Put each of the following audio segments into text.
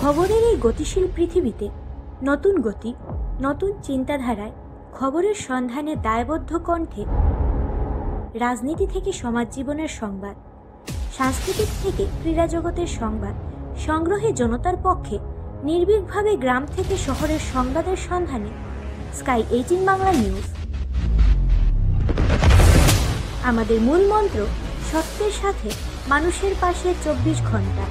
খবরের এই গতিশীল পৃথিবীতে নতুন গতি, নতুন চিন্তাধারায় খবরের সন্ধানে দায়বদ্ধ কণ্ঠে রাজনীতি থেকে সমাজ জীবনের সংবাদ, সাংস্কৃতিক থেকে ক্রীড়া জগতের সংবাদ সংগ্রহে জনতার পক্ষে নির্ভীকভাবে গ্রাম থেকে শহরের সংবাদের সন্ধানে স্কাই 18 বাংলা নিউজ। আমাদের মূল মন্ত্র সত্যের সাথে মানুষের পাশে 24 ঘন্টা।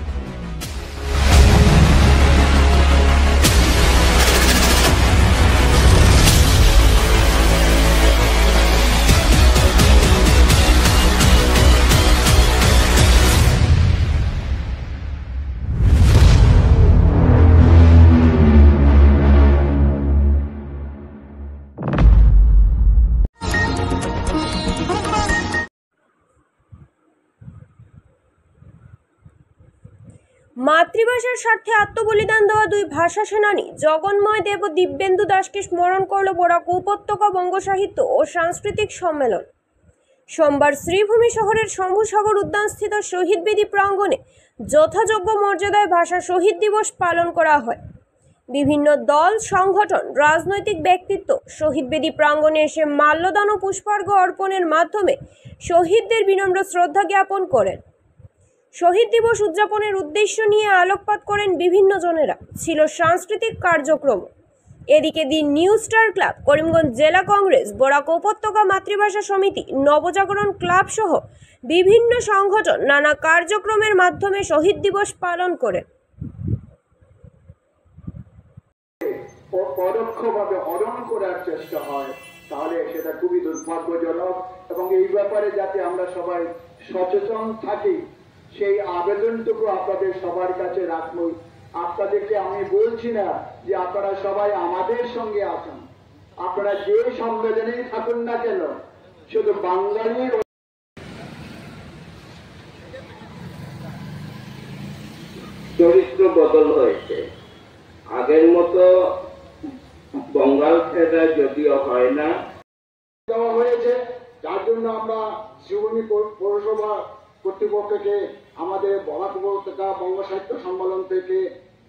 মাতৃভাষার স্বার্থে আত্মবলিদান দেওয়া দুই ভাষা সেনানী জগন্ময় দেব ও দিব্যেন্দু দাসকে স্মরণ করল বরাক উপত্যকা বঙ্গ সাহিত্য ও সাংস্কৃতিক সম্মেলন। সোমবার শ্রীভূমি শহরের শম্ভুসাগর উদ্যানস্থিত শহীদ বেদি প্রাঙ্গণে যথাযোগ্য মর্যাদায় ভাষা শহীদ দিবস পালন করা হয়। বিভিন্ন দল, সংগঠন, রাজনৈতিক ব্যক্তিত্ব শহীদ বেদি প্রাঙ্গণে এসে মাল্যদান ও পুষ্পার্ঘ্য অর্পণের মাধ্যমে শহীদদের বিনম্র শ্রদ্ধা জ্ঞাপন করেন। শহীদ দিবস উদযাপনের উদ্দেশ্য নিয়ে আলোকপাত করেন বিভিন্ন জনেরা। ছিল সাংস্কৃতিক কার্যক্রম। এদিকে দি নিউ স্টার ক্লাব, করিমগঞ্জ জেলা কংগ্রেস, বরাক উপত্যকা মাতৃভাষা সমিতি, নবজাগরণ ক্লাব সহ বিভিন্ন সংগঠন নানা কার্যক্রমের মাধ্যমে শহীদ দিবস পালন করে পরোক্ষভাবে হরণ করার চেষ্টা হয়, তাহলে সেটা খুবই দুর্ভাগ্যজনক। এবং এই ব্যাপারে যাতে আমরা সবাই সচেতন থাকি, সেই আবেদনটুকু আপনাদের সবার কাছে রাখবো। আপনাদেরকে আমি বলছি না যে আপনারা সবাই আমাদের সঙ্গে আসুন, আপনারা যে সম্মেলনেই থাকুন না কেন, শুধু বাঙালির চরিত্র বদল হয়েছে। আগের মতো বঙ্গাল ফেরা যদিও হয় না, দেওয়া হয়েছে, যার জন্য আমরা শ্রীভূমি পৌরসভা কর্তৃপক্ষকে আমাদের বরাক উপত্যকা বঙ্গ সাহিত্য সম্মেলন থেকে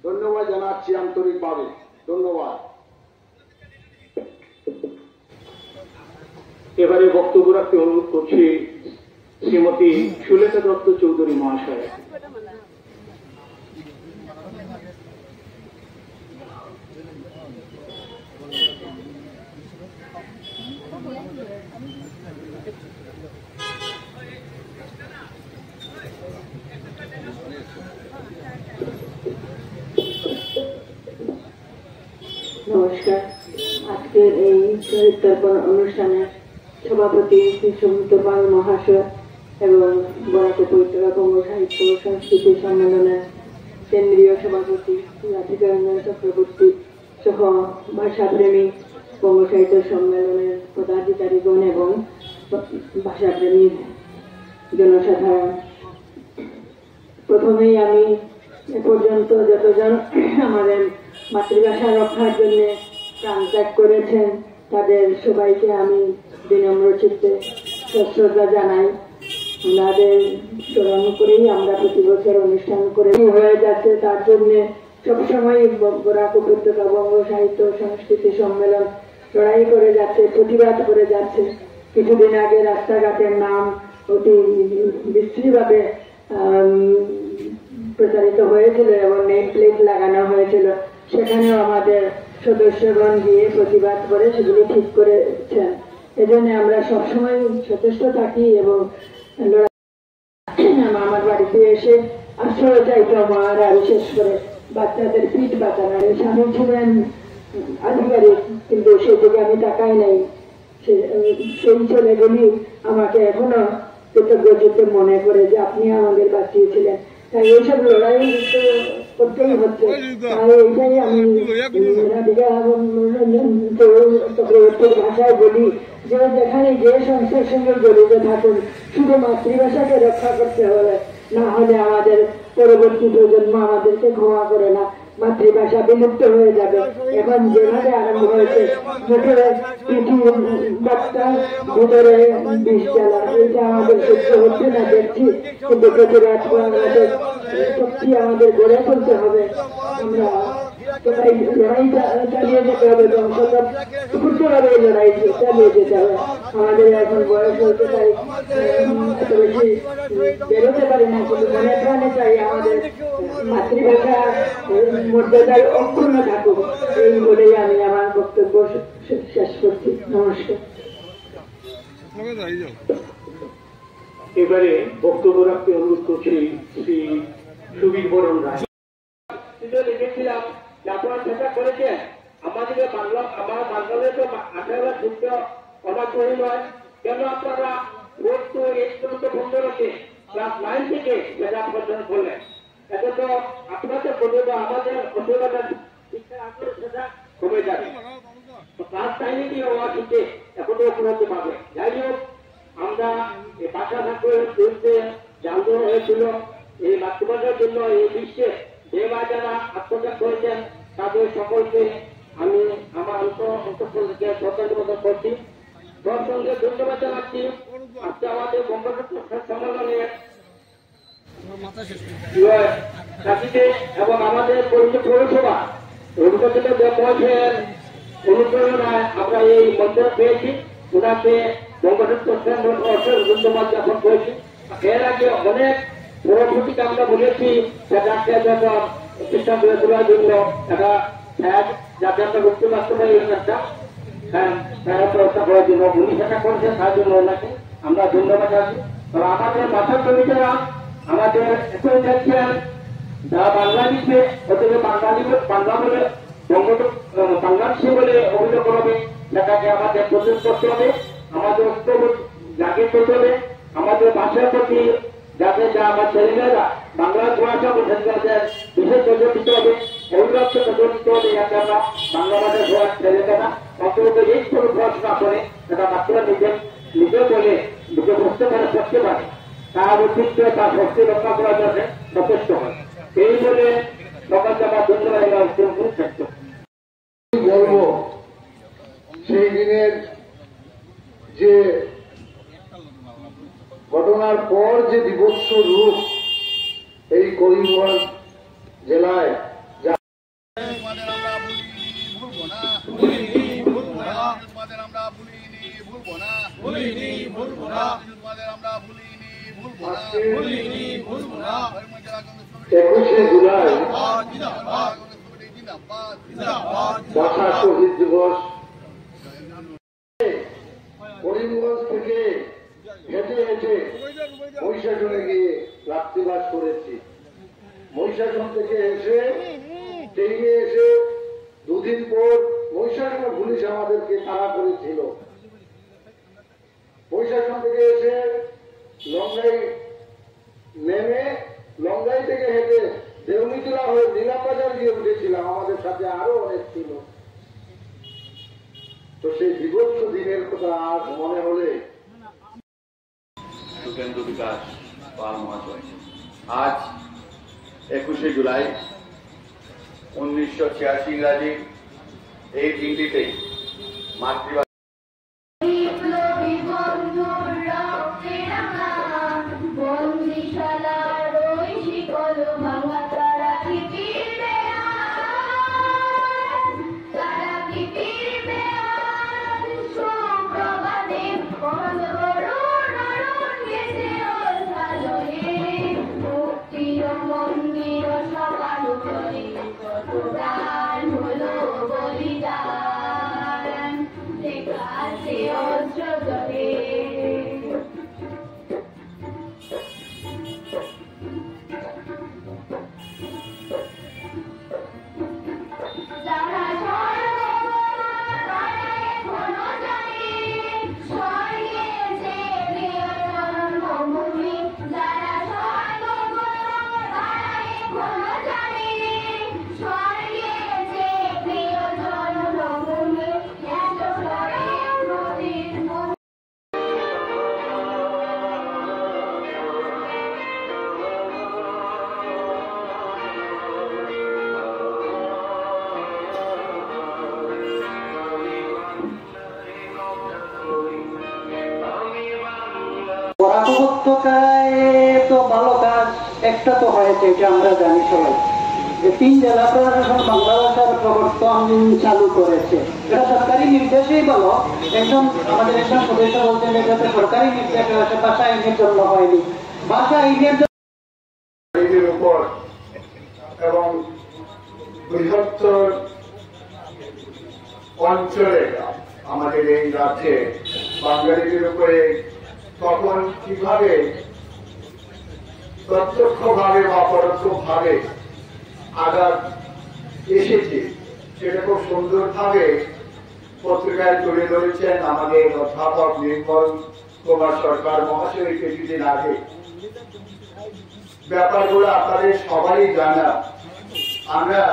ধন্যবাদ জানাচ্ছি আন্তরিকভাবে। ধন্যবাদ। এবারে বক্তব্য রাখতে অনুরোধ করছি শ্রীমতী সুলেখা দত্ত চৌধুরী মহাশয়। নমস্কার। আজকের এই শহীদ তর্পণ অনুষ্ঠানে সভাপতি শ্রী সৌমিত্র পাল মহাশয় এবং বরাক উপত্যকা বঙ্গ সাহিত্য ও সংস্কৃতি সম্মেলনের কেন্দ্রীয় সভাপতি রাধিকা রঞ্জন চক্রবর্তী সহ ভাষাপ্রেমী বঙ্গ সাহিত্য সম্মেলনের পদাধিকারীগণ এবং ভাষাপ্রেমী জনসাধারণ, প্রথমেই আমি এ পর্যন্ত যতজন আমাদের মাতৃভাষা রক্ষার জন্য প্রাণ ত্যাগ করেছেন তাদের সবাইকে আমি বিনম্র চিত্তে শ্রদ্ধা জানাই। ওনাদের স্মরণ করেই আমরা প্রতি বছর অনুষ্ঠান করে হয়ে যাচ্ছে। তার জন্য সবসময় বরাক উপত্যকা বঙ্গ সাহিত্য সংস্কৃতি সম্মেলন লড়াই করে যাচ্ছে, প্রতিবাদ করে যাচ্ছে। কিছুদিন আগে রাস্তাঘাটের নাম অতি বিশ্রীভাবে প্রচারিত হয়েছিল এবং নেম প্লেট লাগানো হয়েছিল, সেখানেও আমাদের সদস্যগণ গিয়ে প্রতিবাদ করে সেগুলি ঠিক করেছেন। এজন্য আমরা সবসময় সচেষ্ট থাকি এবং আমার বাড়িতে এসে আশ্রয় চাইতো মারা, বিশেষ করে বাচ্চাদের পিঠ বাঁচানোর। স্বামী ছিলেন আধিকারিক, কিন্তু সেদিকে আমি তাকাই নাই। সেই ছেলেগুলি আমাকে এখনো কৃতজ্ঞচিত্তে মনে করে যে আপনি আমাদের বাঁচিয়েছিলেন। তাই এইসব লড়াই করতেই হচ্ছে। তাই এইটাই আমি রাধিকা চক্রবর্তীর ভাষায় বলি যে যেখানে যে সংস্থার সঙ্গে জড়িত থাকুন, শুধু মাতৃভাষাকে রক্ষা করতে হবে, না হলে আমাদের পরবর্তী প্রজন্ম আমাদেরকে ক্ষমা করে না। মাতৃভাষা বিলুপ্ত হয়ে যাবে। এখন যেভাবে আরম্ভ হয়েছে মুখে কিছু বাচ্চা ভিতরে বিষ জ্বালা, এটা আমাদের সহ্য হচ্ছে না দেখছি, কিন্তু প্রতি রাত আমাদের শক্তি আমাদের গড়ে তুলতে হবে। আমরা সবাই লড়াই চালিয়ে যেতে হবে, সুস্থভাবে লড়াই চালিয়ে যেতে হবে। আমাদের এখন বয়স হতে চাই, এত বেশি বেরোতে পারি না, কিন্তু মনে প্রাণে চাই আমাদের মাতৃভাষা মর্যাদায় অক্ষুণ্ণ থাকুক। এই বলেই আমি আমার বক্তব্য শেষ করছি। নমস্কার। এবারে বক্তব্য রাখতে অনুরোধ করছি শ্রী সুবীর বরণ রায়। লিখেছিলাম যে আপনারা চেষ্টা করেছেন আমাদেরকে বাংলা, আমার বাংলাতে তো 18 যুক্ত অনাগ্রহী নয়, কেন আপনারা 4 to 8 পর্যন্ত বন্ধ রেখে ক্লাস 9 থেকে মেধা পর্যন্ত করলেন? এতে তো আপনাদের বলবে আমাদের অসুবিধার শিক্ষা আসলে সেটা কমে যাবে। ক্লাস 9 কি হওয়া থেকে এখনো উপলব্ধ পাবে। যাই হোক, আমরা এই ভাষা ঠাকুরের বিরুদ্ধে জানতে হয়েছিল এই মাতৃভাষার জন্য এই বিশ্বে যে যারা আত্মত্যাগ করেছেন তাদের সকলকে আমি আমার অন্তঃস্থল থেকে শ্রদ্ধাঞ্জলি করছি। তার সঙ্গে ধন্যবাদ জানাচ্ছি আজকে আমাদের বঙ্গবন্ধু সম্মেলনের সাথীতে এবং আমাদের পৌরসভা রবীন্দ্রনাথ মহাশয়ের অনুপ্রেরণায় আমরা এই মঞ্চ পেয়েছি। ওনাকে বঙ্গবন্ধু ধন্যবাদ জ্ঞাপন করেছি। এর আগে অনেক পরবর্তীতে আমরা বলেছি যে প্রতিষ্ঠান গড়ে তোলার জন্য একটা যাতে আমরা রুখতে পারতে পারি একটা ব্যবস্থা করার জন্য উনি সেটা করেছেন, তার জন্য ওনাকে আমরা ধন্যবাদ জানাচ্ছি। তবে আমাদের মাথার কবিতারা আমাদের এখন দেখছেন যারা বাংলা লিখবে ওদেরকে বাংলা বলে বাংলাদেশি বলে অভিযোগ করবে, সেটাকে আমাদের প্রস্তুত করতে হবে। আমাদের ঐক্যবোধ জাগিয়ে তুলতে হবে। আমাদের ভাষার প্রতি যাতে যা আমার ছেলেমেয়েরা বাংলা ভাষা বোঝার বিশেষ নজর দিতে হবে, অভিভাবক নজর দিতে হবে, যাতে আমরা বাংলা ভাষা হওয়ার ছেলেমেয়েরা অন্তত এই কোনো পড়াশোনা করে সেটা বাচ্চারা নিজে বলে নিজে বুঝতে পারে, পড়তে পারে, তার অতিরিক্ত তার শক্তি রক্ষা করার জন্য যথেষ্ট হয়। এই বলে সকালকে আমার ধন্যবাদ বলবো সেই দিনের যে ঘটনার পর যে বিভৎস রূপ এই করিমগঞ্জ জেলায় একুশে জুলাই ভাষা শহীদ দিবস করিমগঞ্জ থেকে হেঁটে হেঁটে মহিষাসনে গিয়ে রাত্রিবাস করেছি। মহিষাসন থেকে এসে ট্রেনে এসে দুদিন পর মহিষাসনে পুলিশ আমাদেরকে তাড়া করেছিল। মহিষাসন থেকে এসে লঙ্গাই নেমে লঙ্গাই থেকে হেঁটে দেউনিতলা হয়ে নীলামবাজার গিয়ে উঠেছিলাম। আমাদের সাথে আরো অনেক ছিল। তো সেই বিভৎস দিনের কথা আজ মনে হলে সুখেন্দু বিকাশ পাল মহাশয় আজ 21শে জুলাই 1986 ইংরাজি এই দিনটিতে মাতৃভাষা একটা তো হয়েছে, এটা আমরা জানি সবাই, যে 3 জেলা প্রশাসন বাংলা ভাষার প্রবর্তন চালু করেছে। এটা সরকারি নির্দেশেই বলো, আমাদের একজন সদস্য বলছেন এটা তো সরকারি নির্দেশ হয়েছে, ভাষা আইনের জন্য হয়নি। ভাষা আইনের উপর এবং বৃহত্তর অঞ্চলে আমাদের এই রাজ্যে বাঙালিদের উপরে তখন কিভাবে প্রত্যক্ষভাবে বা পরোক্ষভাবে আঘাত এসেছে সেটা খুব সুন্দরভাবে পত্রিকায় তুলে ধরেছেন আমাদের অধ্যাপক নির্মল কুমার সরকার মহাশয় কিছুদিন আগে। ব্যাপারগুলো আপনাদের সবাই জানা। আমরা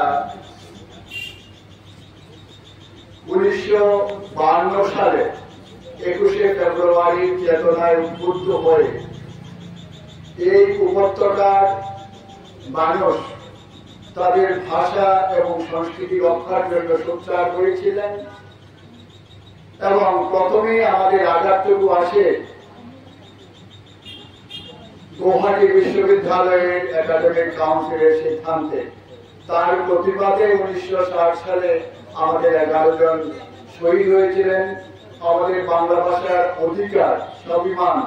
1952 সালে 21শে ফেব্রুয়ারির চেতনায় উদ্বুদ্ধ হয়ে এই উপত্যকার মানুষ তাদের ভাষা এবং সংস্কৃতি রক্ষার জন্য সোচ্চার হয়েছিলেন এবং প্রথমেই আমাদের আঘাতটুকু আসে গৌহাটি বিশ্ববিদ্যালয়ের একাডেমিক কাউন্সিলের সিদ্ধান্তে। তার প্রতিবাদে 1960 সালে আমাদের 11 জন শহীদ হয়েছিলেন। আমাদের বাংলা ভাষার অধিকার, স্বাভিমান,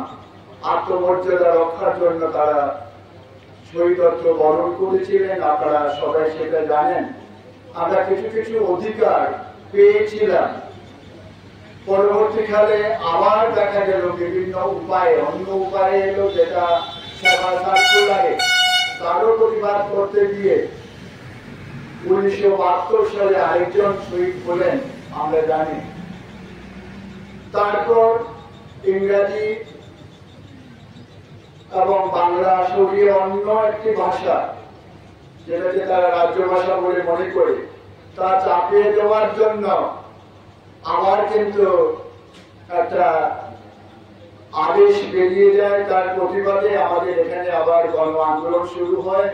আত্মমর্যাদা রক্ষার জন্য তারা শহীদত্ব বরণ করেছিলেন। আপনারা সবাই সেটা জানেন। আমরা কিছু কিছু অধিকার পেয়েছিলাম। পরবর্তীকালে আবার দেখা গেল বিভিন্ন উপায়ে, অন্য উপায়ে এলো, যেটা সেবা সার্কুলারে তারও প্রতিবাদ করতে গিয়ে 1972 সালে আরেকজন শহীদ হলেন, আমরা জানি। তারপর ইংরাজি এবং বাংলা সরিয়ে অন্য একটি ভাষা, যেটাকে তারা রাজ্য ভাষা বলে মনে করে, তা চাপিয়ে দেওয়ার জন্য আবার কিন্তু একটা আদেশ বেরিয়ে যায়। তার প্রতিবাদে আমাদের এখানে আবার গণ আন্দোলন শুরু হয়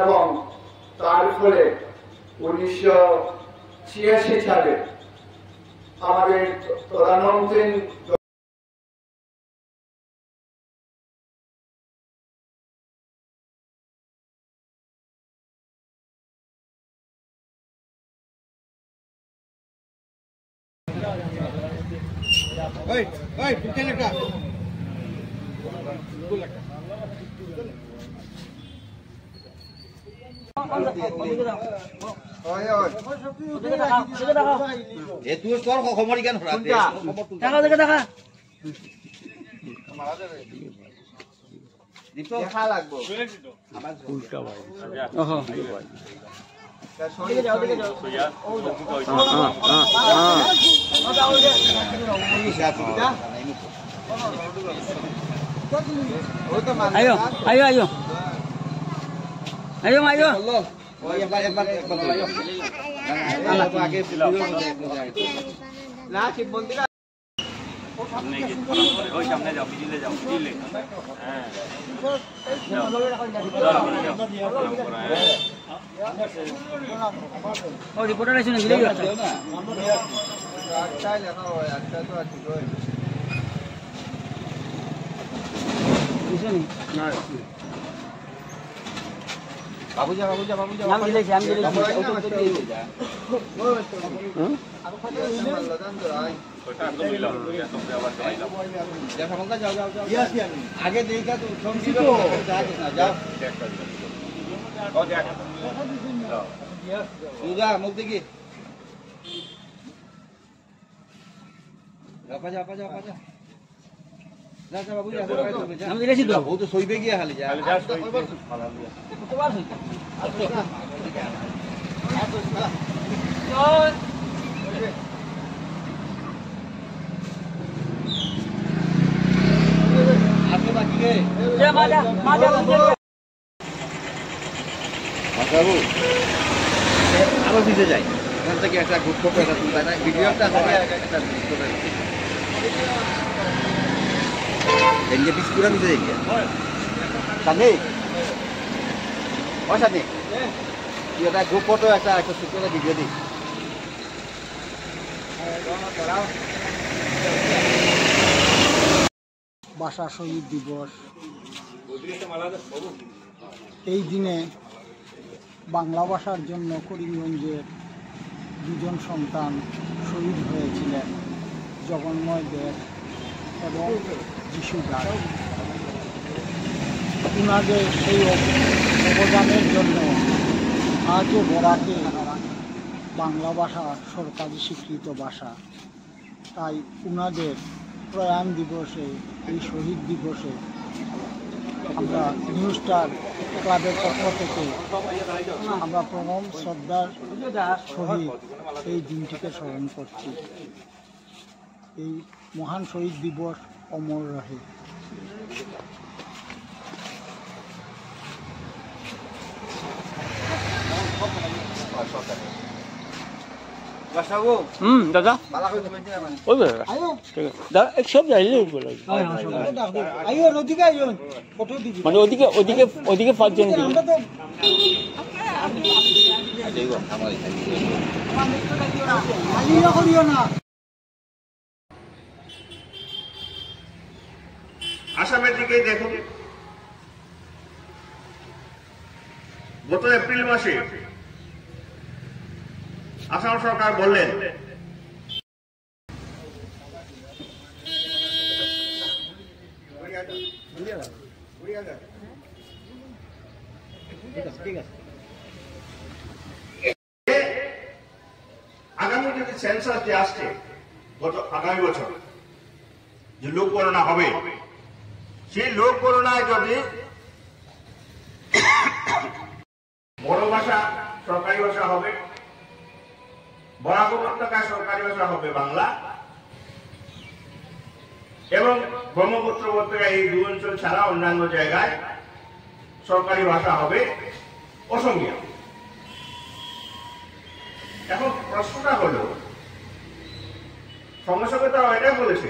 এবং তার ফলে 1986 সালে আমাদের প্রধানমন্ত্রী ayo ayo ayo ayo ayo সামনে যাও, মিডিলে যাও, মিডিলে। ও রিপোর্টার আছে না, গিয়ে আছে বাবুজা বাবুজা বাবুজা নাম দিলেছি, আমি দিলেছি আগে দেখা তো যাও মুখ দেখি আমি দিলেছি তো ও তো সইবে গিয়ে হালি যায় আপনি বাকি গে মাজা মাজা বাবু আরো দিতে যাই এখান থেকে একটা গ্রুপ ফটো একটা তুলতে না ভিডিওটা হবে একটা এনজে পিস পুরা নিতে যাই সামনে ও সামনে তুই একটা গ্রুপ ফটো একটা ছোট্ট একটা ভিডিও দিই ভাষা শহীদ দিবস এই দিনে বাংলা ভাষার জন্য করিমগঞ্জের দুজন সন্তান শহীদ হয়েছিলেন, জগন্ময় দেব এবং যিশু দাস। উনাদের সেই অবদানের জন্য আজও বরাকে বাংলা ভাষা সরকারি স্বীকৃত ভাষা। তাই উনাদের প্রয়াণ দিবসে, এই শহীদ দিবসে আমরা নিউ স্টার ক্লাবের পক্ষ থেকে আমরা প্রণম শ্রদ্ধার সহিত এই দিনটিকে স্মরণ করছি। এই মহান শহীদ দিবস অমর রহে। দাদা ওই দাদা সব যাইলে মানে ওদিকে পাঁচজন আসামের দিকে দেখুন, গত এপ্রিল মাসে আসাম সরকার বললেন আগামী যদি সেন্সাস যে আসছে আগামী বছর যে লোক গণনা হবে, সেই লোক গণনায় যদি বড় ভাষা সরকারি ভাষা হবে, বরাক উপত্যকায় সরকারি ভাষা হবে বাংলা, এবং ব্রহ্মপুত্র উপত্যকায় এই দুই অঞ্চল ছাড়া অন্যান্য জায়গায় সরকারি ভাষা হবে অসমীয়া। এখন প্রশ্নটা হলো, সঙ্গে সঙ্গে তারা এটাই বলেছে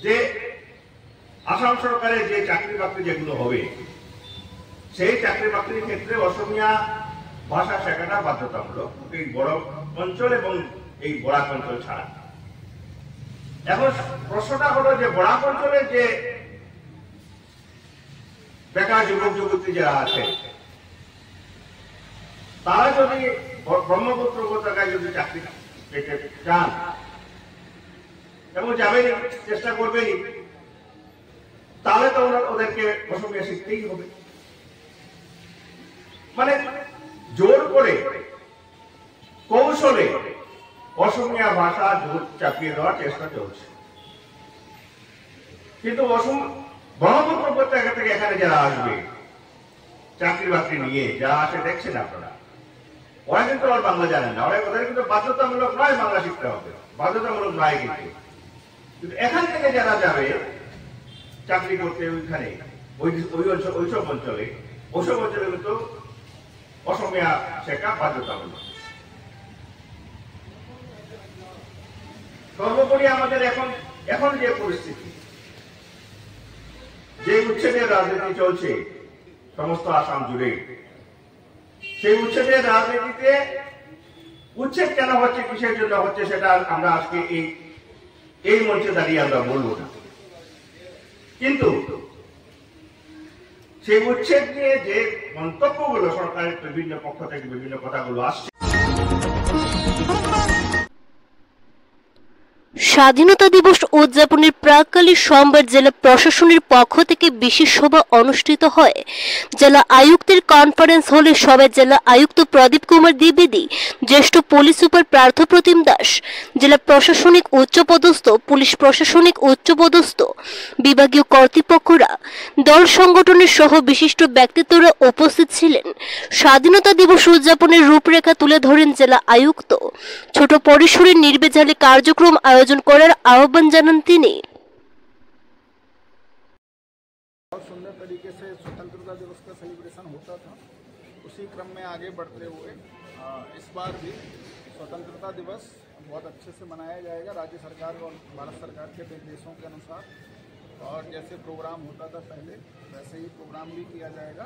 যে আসাম সরকারের যে চাকরি বাকরি যেগুলো হবে, সেই চাকরি বাকরির ক্ষেত্রে অসমীয়া ভাষা শেখাটা বাধ্যতামূলক এই বড় অঞ্চল এবং এই বরাক অঞ্চল ছাড়া। এখন প্রশ্নটা হলো যে বরাক অঞ্চলের যে বেকার যুবক যুবতী যারা আছে, তারা যদি ব্রহ্মপুত্র উপত্যকায় যদি চাকরি পেতে চান এবং যাবেনি, চেষ্টা করবেনি, তাহলে তো ওদেরকে অসমীয়া শিখতেই হবে। মানে জোর করে কৌশলে অসমীয়া ভাষা জোর চাপিয়ে দেওয়ার চেষ্টা চলছে। কিন্তু ব্রহ্মপুত্র উপত্যকা থেকে এখানে যারা আসবে চাকরি বাকরি নিয়ে, যারা আসে দেখছেন আপনারা, ওরা কিন্তু আর বাংলা জানেন না। ওদের কিন্তু বাধ্যতামূলক নয় বাংলা শিখতে হবে, বাধ্যতামূলক নয় কিন্তু এখান থেকে যারা যাবে চাকরি করতে ওইখানে ওইসব অঞ্চলে কিন্তু অসমীয়া শেখা বাধ্যতামূলক। সর্বোপরি আমাদের এখন যে পরিস্থিতি, যে উচ্ছেদের রাজনীতি চলছে সমস্ত আসাম জুড়ে, সেই উচ্ছেদের রাজনীতিতে উচ্ছেদ কেন হচ্ছে, কিসের জন্য হচ্ছে, সেটা আমরা আজকে এই মঞ্চে দাঁড়িয়ে আমরা বলবো না। কিন্তু সেই উচ্ছেদ নিয়ে যে মন্তব্যগুলো সরকারের বিভিন্ন পক্ষ থেকে বিভিন্ন কথাগুলো আসছে, স্বাধীনতা দিবস উদযাপনের প্রাক্কালে সোমবার জেলা প্রশাসনের পক্ষ থেকে বিশেষ সভা অনুষ্ঠিত হয়। জেলা আয়ুক্তের কনফারেন্স হলে সভায় জেলা আয়ুক্ত প্রদীপ কুমার দ্বিবেদী, জ্যেষ্ঠ পুলিশ সুপার পার্থপ্রতিম দাস, জেলা প্রশাসনিক উচ্চপদস্থ, পুলিশ প্রশাসনিক উচ্চপদস্থ বিভাগীয় কর্তৃপক্ষরা, দল সংগঠনের সহ বিশিষ্ট ব্যক্তিত্বরা উপস্থিত ছিলেন। স্বাধীনতা দিবস উদযাপনের রূপরেখা তুলে ধরেন জেলা আয়ুক্ত। ছোট পরিসরে নির্ভেজালে কার্যক্রম আয়োজন করার আহ্বান জানান তিনি। बहुत सुंदर तरीके से स्वतंत्रता दिवस का सेलिब्रेशन होता था, उसी क्रम में आगे बढ़ते हुए इस बार भी स्वतंत्रता दिवस बहुत अच्छे से मनाया जाएगा राज्य सरकार और भारत सरकार के निर्देशों के अनुसार। और जैसे प्रोग्राम होता था पहले, वैसे ही प्रोग्राम भी किया जाएगा।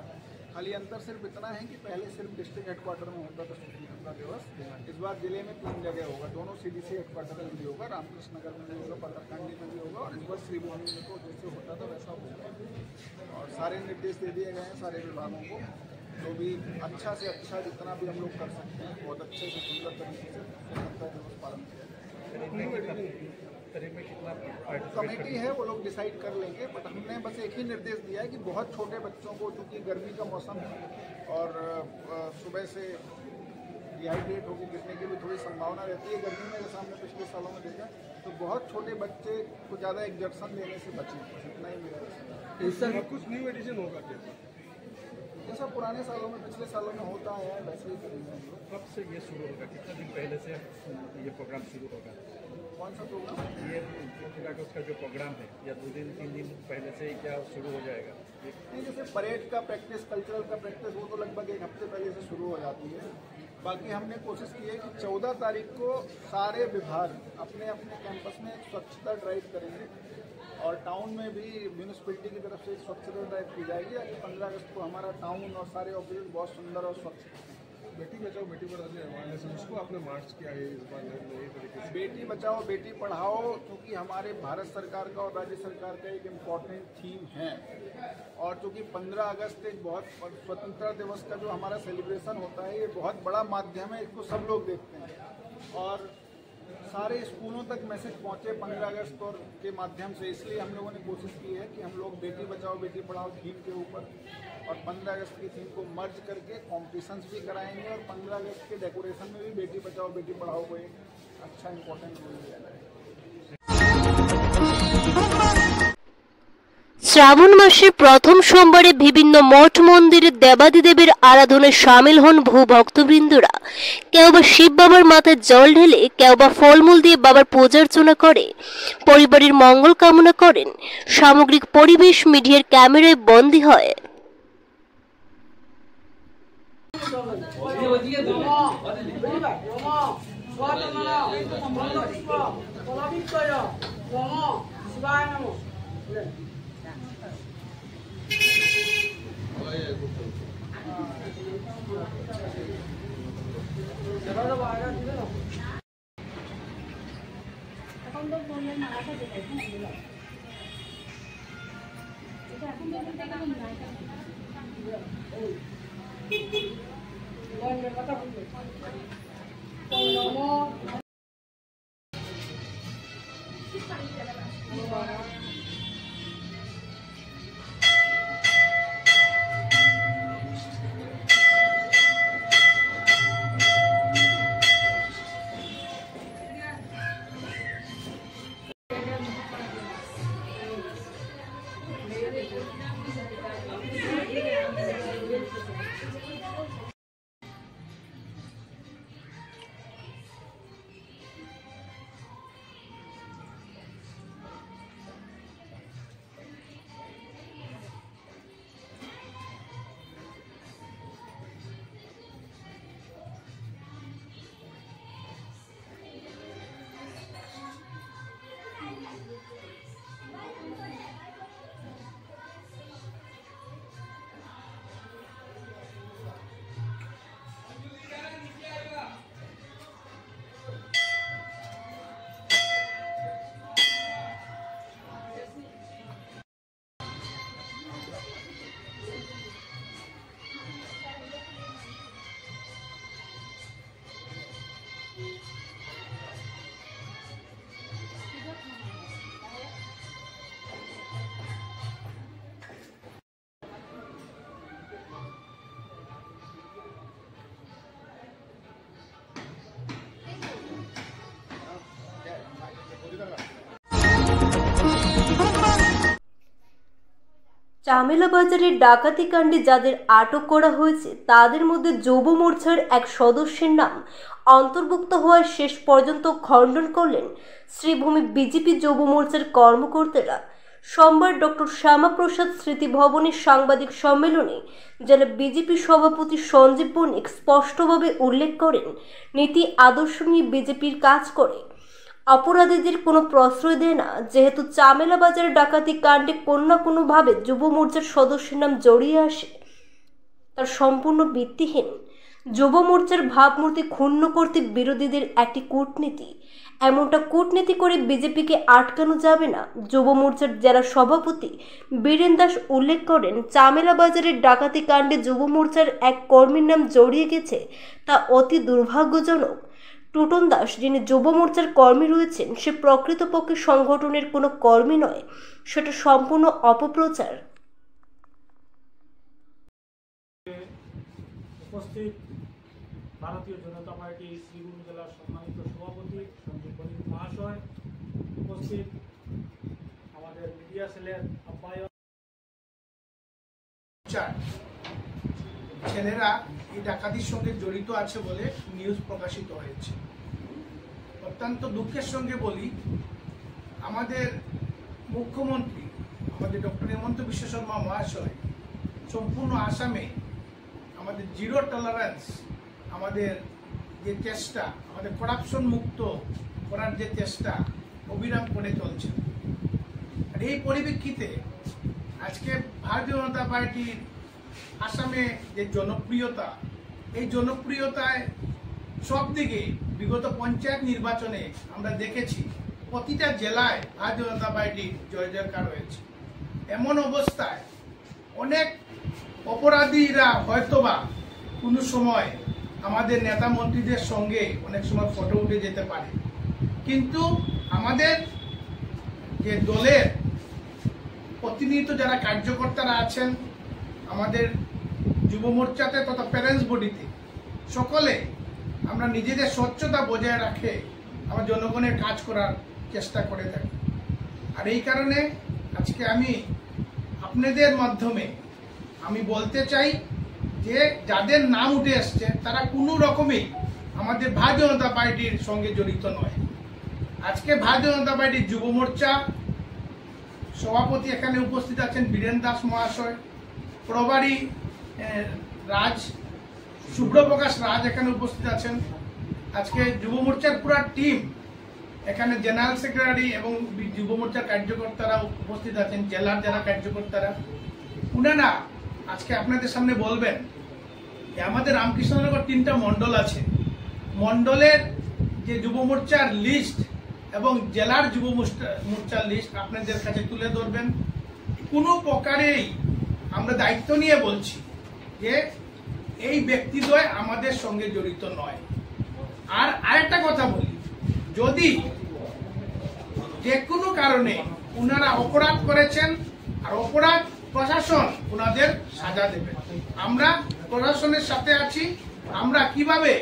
खाली अंतर सिर्फ इतना है कि पहले सिर्फ डिस्ट्रिक्ट हेडक्वार्टर में होता था स्वतंत्रता दिवस, इस बार जिले में 3 जगह होगा। दोनों CDC हेडक्वार्टर में भी होगा, रामकृष्ण नगर में भी होगा, पतरकांडी में भी होगा, और इस बार श्रीभुवन में तो जैसे होता था वैसा होगा। और सारे निर्देश दे दिए गए हैं सारे विभागों को, जो भी अच्छा से अच्छा जितना भी हम लोग कर सकते हैं बहुत अच्छे से सुंदर तरीके से स्वतंत्रता दिवस पालन किया जाए। कमेटी है वो लोग डिसाइड कर लेंगे, बट हमने बस एक ही निर्देश दिया है कि बहुत छोटे बच्चों को, चूँकि गर्मी का मौसम है और सुबह से डिहाइड्रेट होकर गिरने की भी थोड़ी संभावना रहती है गर्मी में, जैसा हमने पिछले सालों में देखा, तो बहुत छोटे बच्चे को ज़्यादा एग्जर्शन लेने से बचें, इतना ही मेरा कुछ न्यू एडिशन होगा क्या? जैसा पुराने सालों में, पिछले सालों में होता है वैसे ही करेंगे हम लोग। कब से ये शुरू होगा, कितने दिन पहले से ये प्रोग्राम शुरू होगा? कौन सा प्रोग्राम? ये 15 अगस्त का जो प्रोग्राम है, या 2 दिन 3 दिन पहले से ही क्या शुरू हो जाएगा? नहीं, जैसे परेड का प्रैक्टिस, कल्चरल का प्रैक्टिस, वो तो लगभग 1 हफ्ते पहले से शुरू हो जाती है। बाकी हमने कोशिश की है कि 14 तारीख को सारे विभाग अपने अपने कैंपस में स्वच्छता ड्राइव करेंगे, और टाउन में भी म्यूनिसिपैलिटी की तरफ से स्वच्छता ड्राइव की जाएगी, ताकि 15 अगस्त को हमारा टाउन और सारे ऑफिस बहुत सुंदर और स्वच्छ। बेटी बचाओ बेटी पढ़ाओ जो अवेयरनेस है उसको आपने मार्च किया है इस बार नई तरीके से। बेटी बचाओ बेटी पढ़ाओ क्योंकि हमारे भारत सरकार का और राज्य सरकार का एक इम्पॉर्टेंट थीम है, और चूँकि 15 अगस्त एक बहुत स्वतंत्रता दिवस का जो हमारा सेलिब्रेशन होता है, ये बहुत बड़ा माध्यम है, इसको सब लोग देखते हैं, और सारे स्कूलों तक मैसेज पहुंचे 15 अगस्त और के माध्यम से। इसलिए हम लोगों ने कोशिश की है कि हम लोग बेटी बचाओ बेटी पढ़ाओ थीम के ऊपर और 15 अगस्त की थीम को मर्ज करके कॉम्पिटिशन्स भी कराएंगे, और 15 अगस्त के डेकोरेशन में भी बेटी बचाओ बेटी पढ़ाओ को एक अच्छा इम्पोर्टेंट रोल दिया जाएगा। শ্রাবণ মাসের প্রথম সোমবারে বিভিন্ন মঠ মন্দিরে দেবাদিদেবের আরাধনায় সামিল হন বহু ভক্তবৃন্দরা। কেউ বা শিব বাবার মাথায় জল ঢেলে, কেউ বা ফলমূল দিয়ে বাবার পূজার্চনা করে পরিবারের মঙ্গল কামনা করেন। সামগ্রিক পরিবেশ মিডিয়ার ক্যামেরায় বন্দী হয়। চামেলা বাজারের ডাকাতি কাণ্ডে যাদের আটক করা হয়েছে তাদের মধ্যে যুব মোর্চার এক সদস্যের নাম অন্তর্ভুক্ত হওয়ার শেষ পর্যন্ত খণ্ডন করলেন শ্রীভূমি বিজেপি যুব মোর্চার কর্মকর্তারা। সোমবার ডক্টর শ্যামাপ্রসাদ স্মৃতি ভবনে সাংবাদিক সম্মেলনে জেলা বিজেপি সভাপতি সঞ্জীব বণিক স্পষ্টভাবে উল্লেখ করেন, নীতি আদর্শ নিয়ে বিজেপির কাজ করে, অপরাধীদের কোনো প্রশ্রয় দেয় না। যেহেতু চামেলা বাজার ডাকাতি কাণ্ডে কোনো না কোনোভাবে যুব মোর্চার সদস্যের নাম জড়িয়ে আসে, তার সম্পূর্ণ ভিত্তিহীন। যুব মোর্চার ভাবমূর্তি ক্ষুণ্ণ করতে বিরোধীদের একটি কূটনীতি, এমনটা কূটনীতি করে বিজেপিকে আটকানো যাবে না। যুব মোর্চার জেলা সভাপতি বীরেন দাস উল্লেখ করেন, চামেলা বাজারের ডাকাতি কাণ্ডে যুব মোর্চার এক কর্মীর নাম জড়িয়ে গেছে, তা অতি দুর্ভাগ্যজনক। টুটন দাস, যিনি যুব মোর্চার কর্মী রয়েছেন, সে প্রকৃতপক্ষে সংগঠনের কোনো কর্মী নয়, সেটা সম্পূর্ণ অপপ্রচার। উপস্থিত ভারতীয় জনতা পার্টি শ্রীভূমি জেলার সম্মানিত সভাপতি সঞ্জীব বণিক মহাশয়, উপস্থিত আমাদের মিডিয়া সেলের আহ্বায়ক, ছেলেরা এই ডাকাতির সঙ্গে জড়িত আছে বলে নিউজ প্রকাশিত হয়েছে। অত্যন্ত দুঃখের সঙ্গে বলি, আমাদের মুখ্যমন্ত্রী আমাদের ডক্টর হেমন্ত বিশ্ব শর্মা মহাশয় সম্পূর্ণ আসামে আমাদের জিরো টলারেন্স, আমাদের যে চেষ্টা, আমাদের করাপশন মুক্ত করার যে চেষ্টা অবিরাম করে চলছে। আর এই পরিপ্রেক্ষিতে আজকে ভারতীয় জনতা পার্টির আসামে যে জনপ্রিয়তা, এই জনপ্রিয়তায় সব দিকে বিগত পঞ্চায়েত নির্বাচনে আমরা দেখেছি প্রতিটা জেলায় ভারতীয় জনতা পার্টির জয় জয়কার হয়েছে। এমন অবস্থায় অনেক অপরাধীরা হয়তোবা কোনো সময় আমাদের নেতা মন্ত্রীদের সঙ্গে অনেক সময় ফটো উঠে যেতে পারে, কিন্তু আমাদের যে দলের প্রতিনিয়ত যারা কার্যকর্তারা আছেন আমাদের যুব মোর্চাতে তথা প্যারেন্টস বডিতে, সকলে আমরা নিজেদের স্বচ্ছতা বজায় রাখে আমার জনগণের কাজ করার চেষ্টা করে থাকি। আর এই কারণে আজকে আমি আপনাদের মাধ্যমে আমি বলতে চাই যে যাদের নাম উঠে আসছে তারা কোনো রকমেই আমাদের ভারতীয় জনতা পার্টির সঙ্গে জড়িত নয়। আজকে ভারতীয় জনতা পার্টির যুব মোর্চা সভাপতি এখানে উপস্থিত আছেন বীরেন দাস মহাশয়, প্রভারী রাজ শুভ্রপ্রকাশ রাজ এখানে উপস্থিত আছেন। আজকে যুব মোর্চার পুরো টিম এখানে, জেনারেল সেক্রেটারি এবং যুব মোর্চার কার্যকর্তারা উপস্থিত আছেন, জেলার যারা কার্যকর্তারা, উনারা আজকে আপনাদের সামনে বলবেন যে আমাদের রামকৃষ্ণনগর 3টা মন্ডল আছে, মন্ডলের যে যুব মোর্চার লিস্ট এবং জেলার যুব মোর্চার লিস্ট আপনাদের কাছে তুলে ধরবেন। কোনো প্রকারেই আমরা দায়িত্ব নিয়ে বলছি যে এই ব্যক্তিদ্বয় আমাদের সঙ্গে জড়িত নয়। আর আরেকটা কথা বলি, যদি যে কোনো কারণে ওনারা অপরাধ করেছেন আর অপরাধ প্রশাসন ওনাদের সাজা দেবে, আমরা প্রশাসনের সাথে আছি। আমরা কিভাবে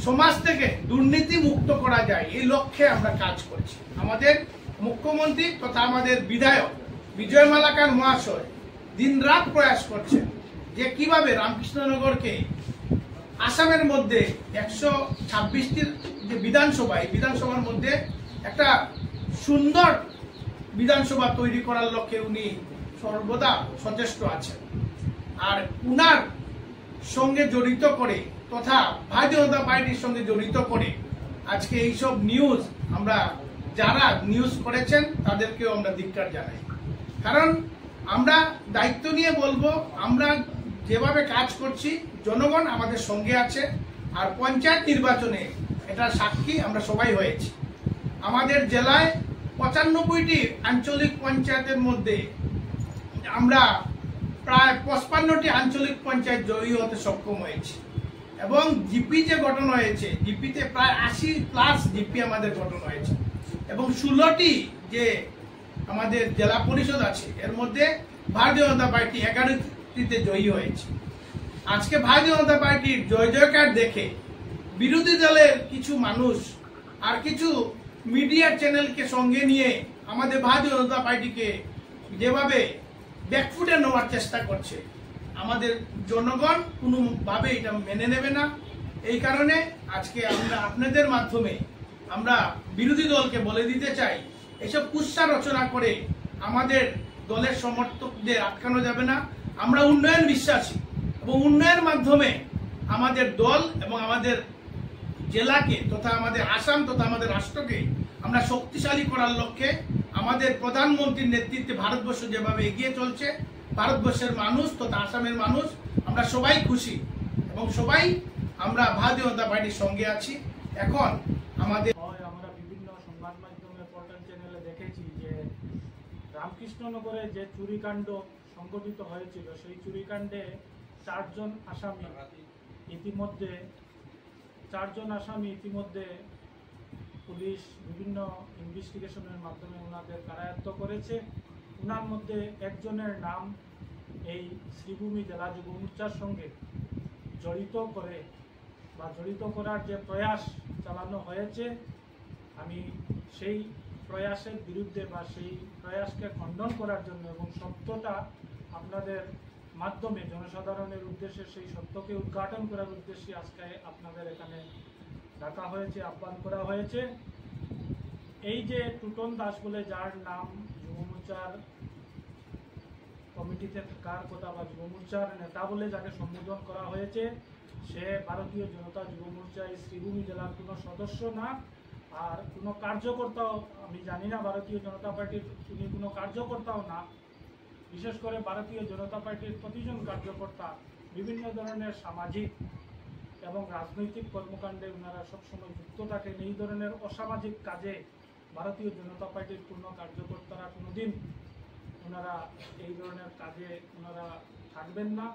সমাজ থেকে দুর্নীতি মুক্ত করা যায় এই লক্ষ্যে আমরা কাজ করছি। আমাদের মুখ্যমন্ত্রী তথা আমাদের বিধায়ক বিজয় মালাকার মহাশয় দিনরাত প্রয়াস করছেন যে কিভাবে রামকৃষ্ণনগরকে আসামের মধ্যে 126টির যে বিধানসভা, এই বিধানসভার মধ্যে একটা সুন্দর বিধানসভা তৈরি করার লক্ষ্যে উনি সর্বদা সচেষ্ট আছেন। আর উনার সঙ্গে জড়িত করে তথা ভারতীয় জনতা পার্টির সঙ্গে জড়িত করে আজকে এইসব নিউজ, আমরা যারা নিউজ করেছেন তাদেরকেও আমরা ধিক্কার জানাই। কারণ আমরা দায়িত্ব নিয়ে বলবো, আমরা যেভাবে কাজ করছি জনগণ আমাদের সঙ্গে আছে। আর পঞ্চায়েত নির্বাচনে এটা সাক্ষী আমরা সবাই হয়েছি। আমাদের জেলায় 95টি আঞ্চলিক পঞ্চায়েতের মধ্যে আমরা প্রায় 55টি আঞ্চলিক পঞ্চায়েত জয়ী হতে সক্ষম হয়েছি। এবং জিপি যে গঠন হয়েছে, জিপিতে প্রায় 80+ জিপি আমাদের গঠন হয়েছে। এবং 16টি যে আমাদের জেলা পরিষদ আছে এর মধ্যে ভারতীয় জনতা পার্টি 11টিতে জয়ী হয়েছে। আজকে ভারতীয় জনতা পার্টির জয় জয়কার দেখে বিরোধী দলের কিছু মানুষ আর কিছু মিডিয়া চ্যানেলকে সঙ্গে নিয়ে আমাদের ভারতীয় জনতা পার্টিকে যেভাবে ব্যাকফুটে নেওয়ার চেষ্টা করছে, আমাদের জনগণ কোনোভাবে এটা মেনে নেবে না। এই কারণে আজকে আমরা আপনাদের মাধ্যমে আমরা বিরোধী দলকে বলে দিতে চাই, এসব কুৎসা রচনা করে আমাদের দলের সমর্থকদের আটকানো যাবে না। আমরা উন্নয়ন বিশ্বাসী এবং উন্নয়নের মাধ্যমে আমাদের দল এবং আমাদের জেলাকে তথা আমাদের আসাম তথা আমাদের রাষ্ট্রকে আমরা শক্তিশালী করার লক্ষ্যে আমাদের প্রধানমন্ত্রীর নেতৃত্বে ভারতবর্ষ যেভাবে এগিয়ে চলছে ভারতবর্ষের মানুষ তথা আসামের মানুষ আমরা সবাই খুশি এবং সবাই আমরা ভারতীয় জনতা পার্টির সঙ্গে আছি। এখন আমাদের আমরা বিভিন্ন সংবাদ মাধ্যমে পোর্টাল চ্যানেলে দেখেছি যে রামকৃষ্ণনগরে যে চুরিকাণ্ড সংঘটিত হয়েছিল সেই চুরিকাণ্ডে চারজন আসামি ইতিমধ্যে পুলিশ বিভিন্ন ইনভেস্টিগেশনের মাধ্যমে ওনাদের কারায়ত্ত করেছে। ওনার মধ্যে একজনের নাম এই শ্রীভূমি জেলা যুব মোর্চার সঙ্গে জড়িত করার যে প্রয়াস চালানো হয়েছে, আমি সেই প্রয়াসের বিরুদ্ধে বা সেই প্রয়াসকে খণ্ডন করার জন্য এবং সত্যটা আপনাদের মাধ্যমে জনসাধারণের উদ্দেশ্যে সেই সত্যকে উদ্ঘাটন করার উদ্দেশ্যে আজকে আপনাদের এখানে ডাকা হয়েছে, আহ্বান করা হয়েছে। এই যে টুটন দাস বলে যার নাম যুব মোর্চার কমিটিতে থাকার কথা বা যুব মোর্চার নেতা বলে যাকে সম্বোধন করা হয়েছে, সে ভারতীয় জনতা যুব মোর্চা এই শ্রীভূমি জেলার কোনো সদস্য না, আর কোনো কার্যকর্তাও আমি জানি না। ভারতীয় জনতা পার্টির তিনি কোনো কার্যকর্তাও না। বিশেষ করে ভারতীয় জনতা পার্টির প্রতিজন কার্যকর্তা বিভিন্ন ধরনের সামাজিক এবং রাজনৈতিক কর্মকাণ্ডে ওনারা সবসময় যুক্ত থাকেন। এই ধরনের অসামাজিক কাজে ভারতীয় জনতা পার্টির পূর্ণ কার্যকর্তারা কোনোদিন ওনারা এই ধরনের কাজে ওনারা থাকবেন না।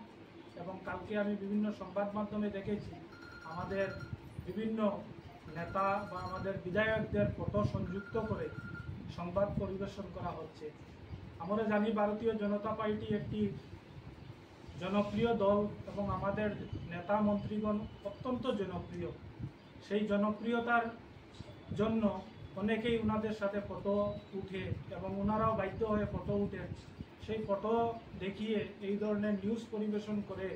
এবং কালকে আমি বিভিন্ন সংবাদ মাধ্যমে দেখেছি আমাদের বিভিন্ন নেতা বা আমাদের বিধায়কদের ফটো সংযুক্ত করে সংবাদ পরিবেশন করা হচ্ছে। আমরা জানি ভারতীয় জনতা পার্টি একটি জনপ্রিয় দল এবং আমাদের নেতা মন্ত্রীগণ অত্যন্ত জনপ্রিয়। সেই জনপ্রিয়তার জন্য অনেকেই ওনাদের সাথে ফটো উঠে এবং ওনারাও বাধ্য হয়ে ফটো উঠে সেই ফটো দেখিয়ে এই ধরনের নিউজ পরিবেশন করে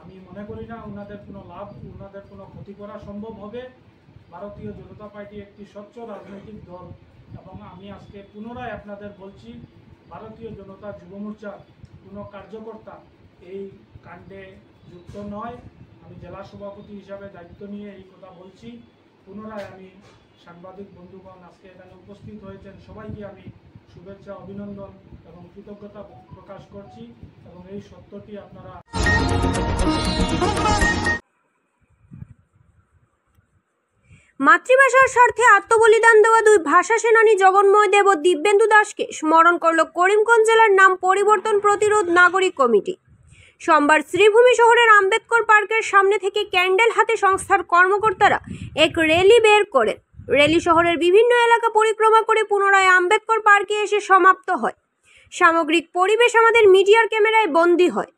আমি মনে করি না ওনাদের কোনো লাভ, ওনাদের কোনো ক্ষতি করা সম্ভব হবে। ভারতীয় জনতা পার্টি একটি স্বচ্ছ রাজনৈতিক দল এবং আমি আজকে পুনরায় আপনাদের বলছি, ভারতীয় জনতা যুব মোর্চার কোনো কার্যকর্তা এই কাণ্ডে যুক্ত নয়। আমি জেলা সভাপতি হিসাবে দায়িত্ব নিয়ে এই কথা বলছি। পুনরায় আমি সাংবাদিক বন্ধুগণ আজকে এখানে উপস্থিত হয়েছেন সবাইকে আমি শুভেচ্ছা, অভিনন্দন এবং কৃতজ্ঞতা প্রকাশ করছি এবং এই সত্যটি আপনারা মাতৃভাষার স্বার্থে আত্মবলিদান দেওয়া দুই ভাষা সেনানী জগন্ময় দেব ও দিব্যেন্দু দাসকে স্মরণ করল করিমগঞ্জ জেলার নাম পরিবর্তন প্রতিরোধ নাগরিক কমিটি। সোমবার শ্রীভূমি শহরের আম্বেদকর পার্কের সামনে থেকে ক্যান্ডেল হাতে সংস্থার কর্মকর্তারা এক র্যালি বের করেন। র্যালি শহরের বিভিন্ন এলাকা পরিক্রমা করে পুনরায় আম্বেদকর পার্কে এসে সমাপ্ত হয়। সামগ্রিক পরিবেশ আমাদের মিডিয়ার ক্যামেরায় বন্দী হয়।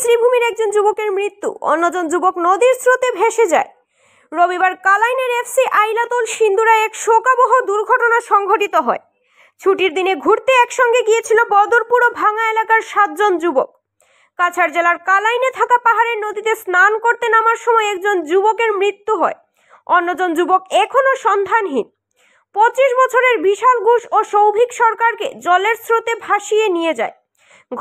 শ্রীভূমির একজন যুবকের মৃত্যু, অন্যজন যুবক নদীর স্রোতে ভেসে যায়। রবিবার কালাইনের এফসি আইলাতুল সিন্দুরায় এক শোকাবহ দুর্ঘটনা সংঘটিত হয়। ছুটির দিনে ঘুরতে একসঙ্গে গিয়েছিল বদরপুর ও ভাঙা এলাকার 7 জন যুবক। কাছাড় জেলার কালাইনে থাকা পাহাড়ের নদীতে স্নান করতে নামার সময় একজন যুবকের মৃত্যু হয়, অন্যজন যুবক এখনও সন্ধানহীন। 25 বছরের বিশাল ঘোষ ও সৌভিক সরকারকে জলের স্রোতে ভাসিয়ে নিয়ে যায়।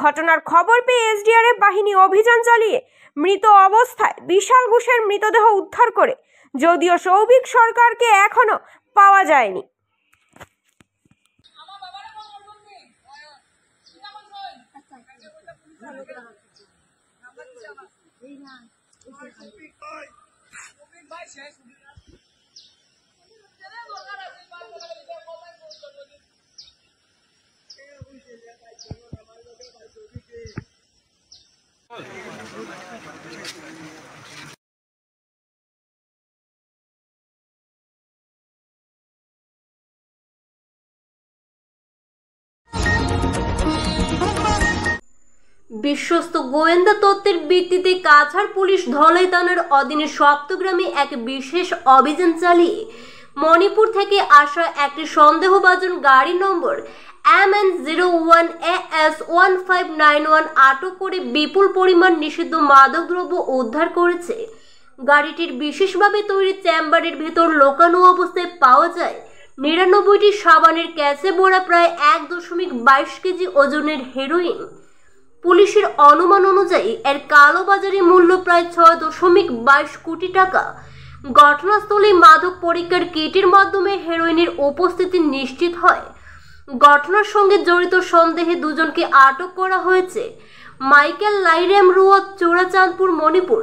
ঘটনার খবর পেয়ে এসডিআরএফ বাহিনী অভিযান চালিয়ে মৃত অবস্থায় বিশাল ঘোষের মৃতদেহ উদ্ধার করে, যদিও সৌভিক সরকারকে এখনো পাওয়া যায়নি। বিশ্বস্ত গোয়েন্দা তথ্যের ভিত্তিতে কাছাড় পুলিশ ধলাই থানার অধীনে সপ্তগ্রামে এক বিশেষ অভিযান চালিয়ে মণিপুর থেকে আসা একটি সন্দেহভাজন গাড়ি নম্বর MN01AS1591 আটক করে বিপুল পরিমাণ নিষিদ্ধ মাদকদ্রব্য উদ্ধার করেছে। গাড়িটির বিশেষভাবে তৈরি চেম্বারের ভেতর লোকানো অবস্থায় পাওয়া যায় ৯৯টি সাবানের ক্যাসে ভরা প্রায় ১.২২ কেজি ওজনের হেরোইন। পুলিশের অনুমান অনুযায়ী এর কালোবাজারি মূল্য প্রায় ৬.২২ কোটি টাকা। ঘটনাস্থলে মাদক পরীক্ষার কিটের মাধ্যমে হেরোইনের উপস্থিতি নিশ্চিত হয়। ঘটনার সঙ্গে জড়িত সন্দেহে দুজনকে আটক করা হয়েছে। মাইকেল লাইরেম রুয়ত, চূড়াচাঁদপুর, মণিপুর।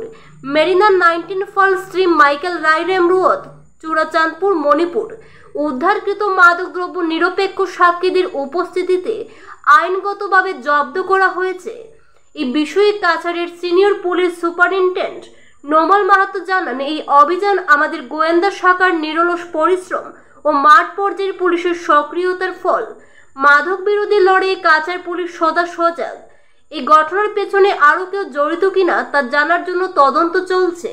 মেরিনা 19 ফল স্ট্রিম মাইকেল লাইরেম রুয়ত, চূড়াচাঁদপুর, মণিপুর। উদ্ধারকৃত মাদকদ্রব্য নিরপেক্ষ সাক্ষীদের উপস্থিতিতে আইনগতভাবে জব্দ করা হয়েছে। এই বিষয়ে কাছাড়ের senior police superintendent Nomal Mahato জানান, এই অভিযান আমাদের গোয়েন্দা শাখার নিরলস পরিশ্রম ও মাঠ পর্যায়ের পুলিশের সক্রিয়তার ফল। মাদক বিরোধী লড়াইয়ে কাছাড় পুলিশ সদা সজাগ। এই ঘটনার পেছনে আরও কেউ জড়িত কিনা তা জানার জন্য তদন্ত চলছে।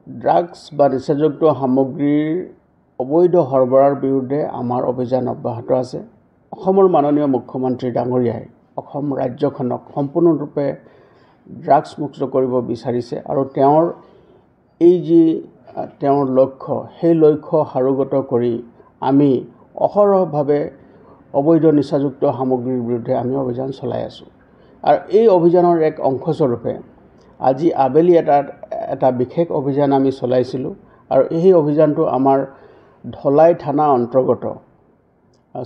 ড্রাগস বা নিচাযুক্ত সামগ্ৰীৰ অবৈধ সৰবৰাহৰ বিৰুদ্ধে আমাৰ অভিযান অব্যাহত আছে। অসমৰ মাননীয় মুখ্যমন্ত্ৰী ডাঙৰীয়াই অসম ৰাজ্যখনক সম্পূৰ্ণৰূপে ড্ৰাগছ মুক্ত কৰিব বিচাৰিছে আৰু তেওঁৰ লক্ষ্য, সেই লক্ষ্য সাৰোগত কৰি আমি অহৰহভাৱে অবৈধ নিচাযুক্ত সামগ্ৰীৰ বিৰুদ্ধে আমি অভিযান চলাই আছোঁ। আৰু এই অভিযানৰ এক অংশস্বৰূপে আজি আবেলি এটা বিশেষ অভিযান আমি চলাইছিলোঁ আৰু এই অভিযানটো আমাৰ ধলাই থানা অন্তৰ্গত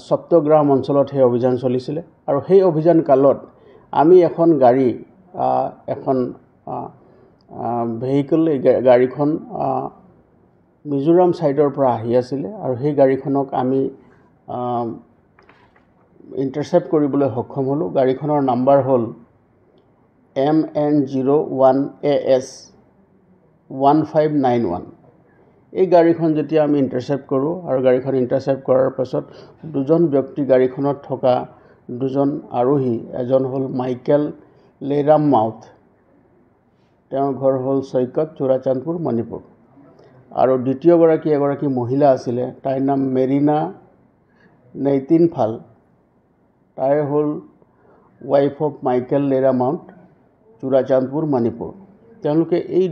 সপ্তগ্ৰাম অঞ্চলত সেই অভিযান চলিছিলে। আৰু সেই অভিযান কালত আমি এখন গাড়ী, এখন ভেহিকল, এই গাড়ীখন মিজোৰাম ছাইডৰ পৰা আহি আছিলে আৰু সেই গাড়ীখনক আমি ইণ্টাৰচেপ্ট কৰিবলৈ সক্ষম হ'লোঁ। গাড়ীখনৰ নাম্বাৰ হ'ল MN01AS1591। এই গাড়ীখন যেতিয়া আমি ইণ্টাৰচেপ্ট কৰোঁ আৰু গাড়ীখন ইণ্টাৰচেপ্ট কৰাৰ পাছত দুজন ব্যক্তি, গাড়ীখনত থকা দুজন আৰোহী, এজন হ'ল মাইকেল লেইৰাম মাউথ, তেওঁৰ ঘৰ হ'ল চৈকত, চূড়াচাঁদপুৰ, মণিপুৰ। আৰু দ্বিতীয়গৰাকী এগৰাকী মহিলা আছিলে, তাইৰ নাম মেৰিনা 19 ফাল, তাই হ'ল ৱাইফ অফ মাইকেল লেইৰাম মাউথ, চূড়াচাঁদপুৰ, মণিপুৰ। তেওঁলোকে এই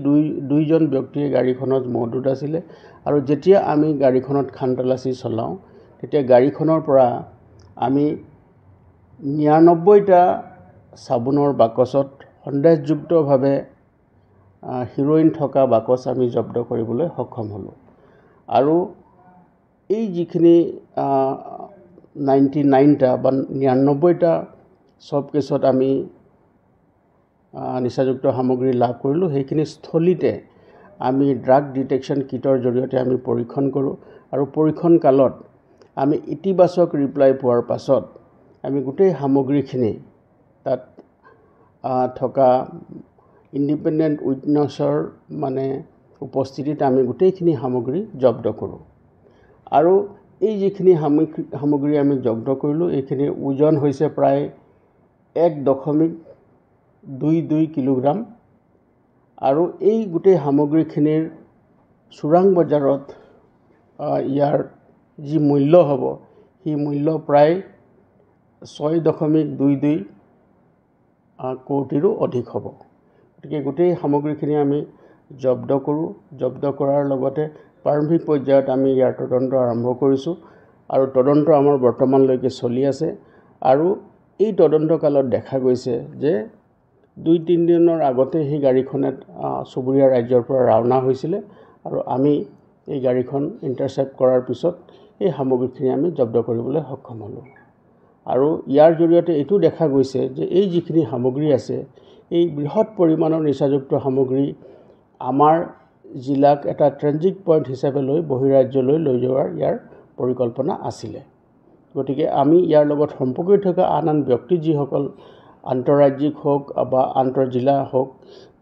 দুইজন ব্যক্তিয়ে গাড়ীখনত মজুত আছিলে। আৰু যেতিয়া আমি গাড়ীখনত খানতালাচি চলাওঁ তেতিয়া গাড়ীখনৰ পৰা আমি 99টা চাবোনৰ বাকচত সন্দেহযুক্তভাৱে হিৰোইন থকা বাকচ আমি জব্দ কৰিবলৈ সক্ষম হ'লোঁ। আৰু এই যিখিনি 99টা বা 99টা চব কেছত আমি নিচাযুক্ত সামগ্ৰী লাভ কৰিলোঁ। সেইখিনি স্থলীতে আমি ড্ৰাগ ডিটেকশ্যন কিটৰ জৰিয়তে আমি পৰীক্ষণ কৰোঁ আৰু পৰীক্ষণ কালত আমি ইতিবাচক ৰিপ্লাই পোৱাৰ পাছত আমি গোটেই সামগ্ৰীখিনি তাত থকা ইণ্ডিপেণ্ডেণ্ট উইটনেছৰ উপস্থিতিত আমি গোটেইখিনি সামগ্ৰী জব্দ কৰোঁ। আৰু এই যিখিনি সামগ্ৰী আমি জব্দ কৰিলোঁ, এইখিনিৰ ওজন হৈছে প্ৰায় 1.22 কিলোগ্ৰাম। আৰু এই গোটেই সামগ্ৰীখিনিৰ চোৰাং বজাৰত ইয়াৰ যি মূল্য হ'ব, সেই মূল্য প্ৰায় 6.22 কোটিৰো অধিক হ'ব। গতিকে গোটেই সামগ্ৰীখিনি আমি জব্দ কৰোঁ। জব্দ কৰাৰ লগতে প্ৰাৰম্ভিক পৰ্যায়ত আমি ইয়াৰ তদন্ত আৰম্ভ কৰিছোঁ আৰু তদন্ত আমাৰ বৰ্তমানলৈকে চলি আছে। আৰু এই তদন্তকালত দেখা গৈছে যে 2-3 দিনৰ আগতে সেই গাড়ীখনত চুবুৰীয়া ৰাজ্যৰ পৰা ৰাওনা হৈছিলে আৰু আমি এই গাড়ীখন ইণ্টাৰচেপ্ট কৰাৰ পিছত এই সামগ্ৰীখিনি আমি জব্দ কৰিবলৈ সক্ষম হ'লোঁ। আৰু ইয়াৰ জৰিয়তে এইটো দেখা গৈছে যে এই যিখিনি সামগ্ৰী আছে, এই বৃহৎ পৰিমাণৰ নিচাযুক্ত সামগ্ৰী আমাৰ জিলাক এটা ট্ৰেনজিট পইণ্ট হিচাপে লৈ বহিৰাজ্যলৈ লৈ যোৱাৰ ইয়াৰ পৰিকল্পনা আছিলে। গতিকে আমি ইয়াৰ লগত সম্পৰ্কিত থকা আন ব্যক্তি যিসকল আন্তঃৰাজ্যিক হওক বা আন্তঃজিলা হওক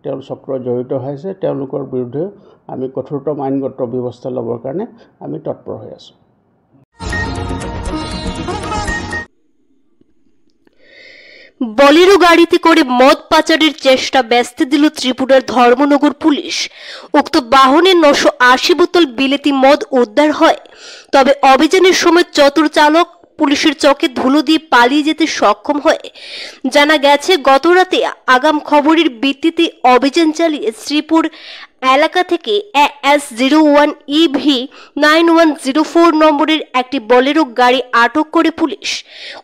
তেওঁ চক্ৰ জড়িত হৈছে, তেওঁলোকৰ বিৰুদ্ধে আমি কঠোৰতম আইনগত ব্যৱস্থা ল'বৰ কাৰণে আমি তৎপৰ হৈ আছোঁ। বলেরো গাড়িতে করে মদ পাচারের চেষ্টা ব্যস্ত দিল ত্রিপুরার ধর্মনগর পুলিশ। উক্ত বাহনে 980 বোতল বিলেতি মদ উদ্ধার হয়। তবে অভিযানের সময় চতুর চালক পুলিশের চোখে ধুলো দিয়ে পালিয়ে যেতে সক্ষম হয়। জানা গেছে গত রাতে আগাম খবরের ভিত্তিতে অভিযান চালিয়ে শ্রীপুর এলাকা থেকে AS01 EV 9104 নম্বরের একটি বলেরো গাড়ি আটক করে পুলিশ।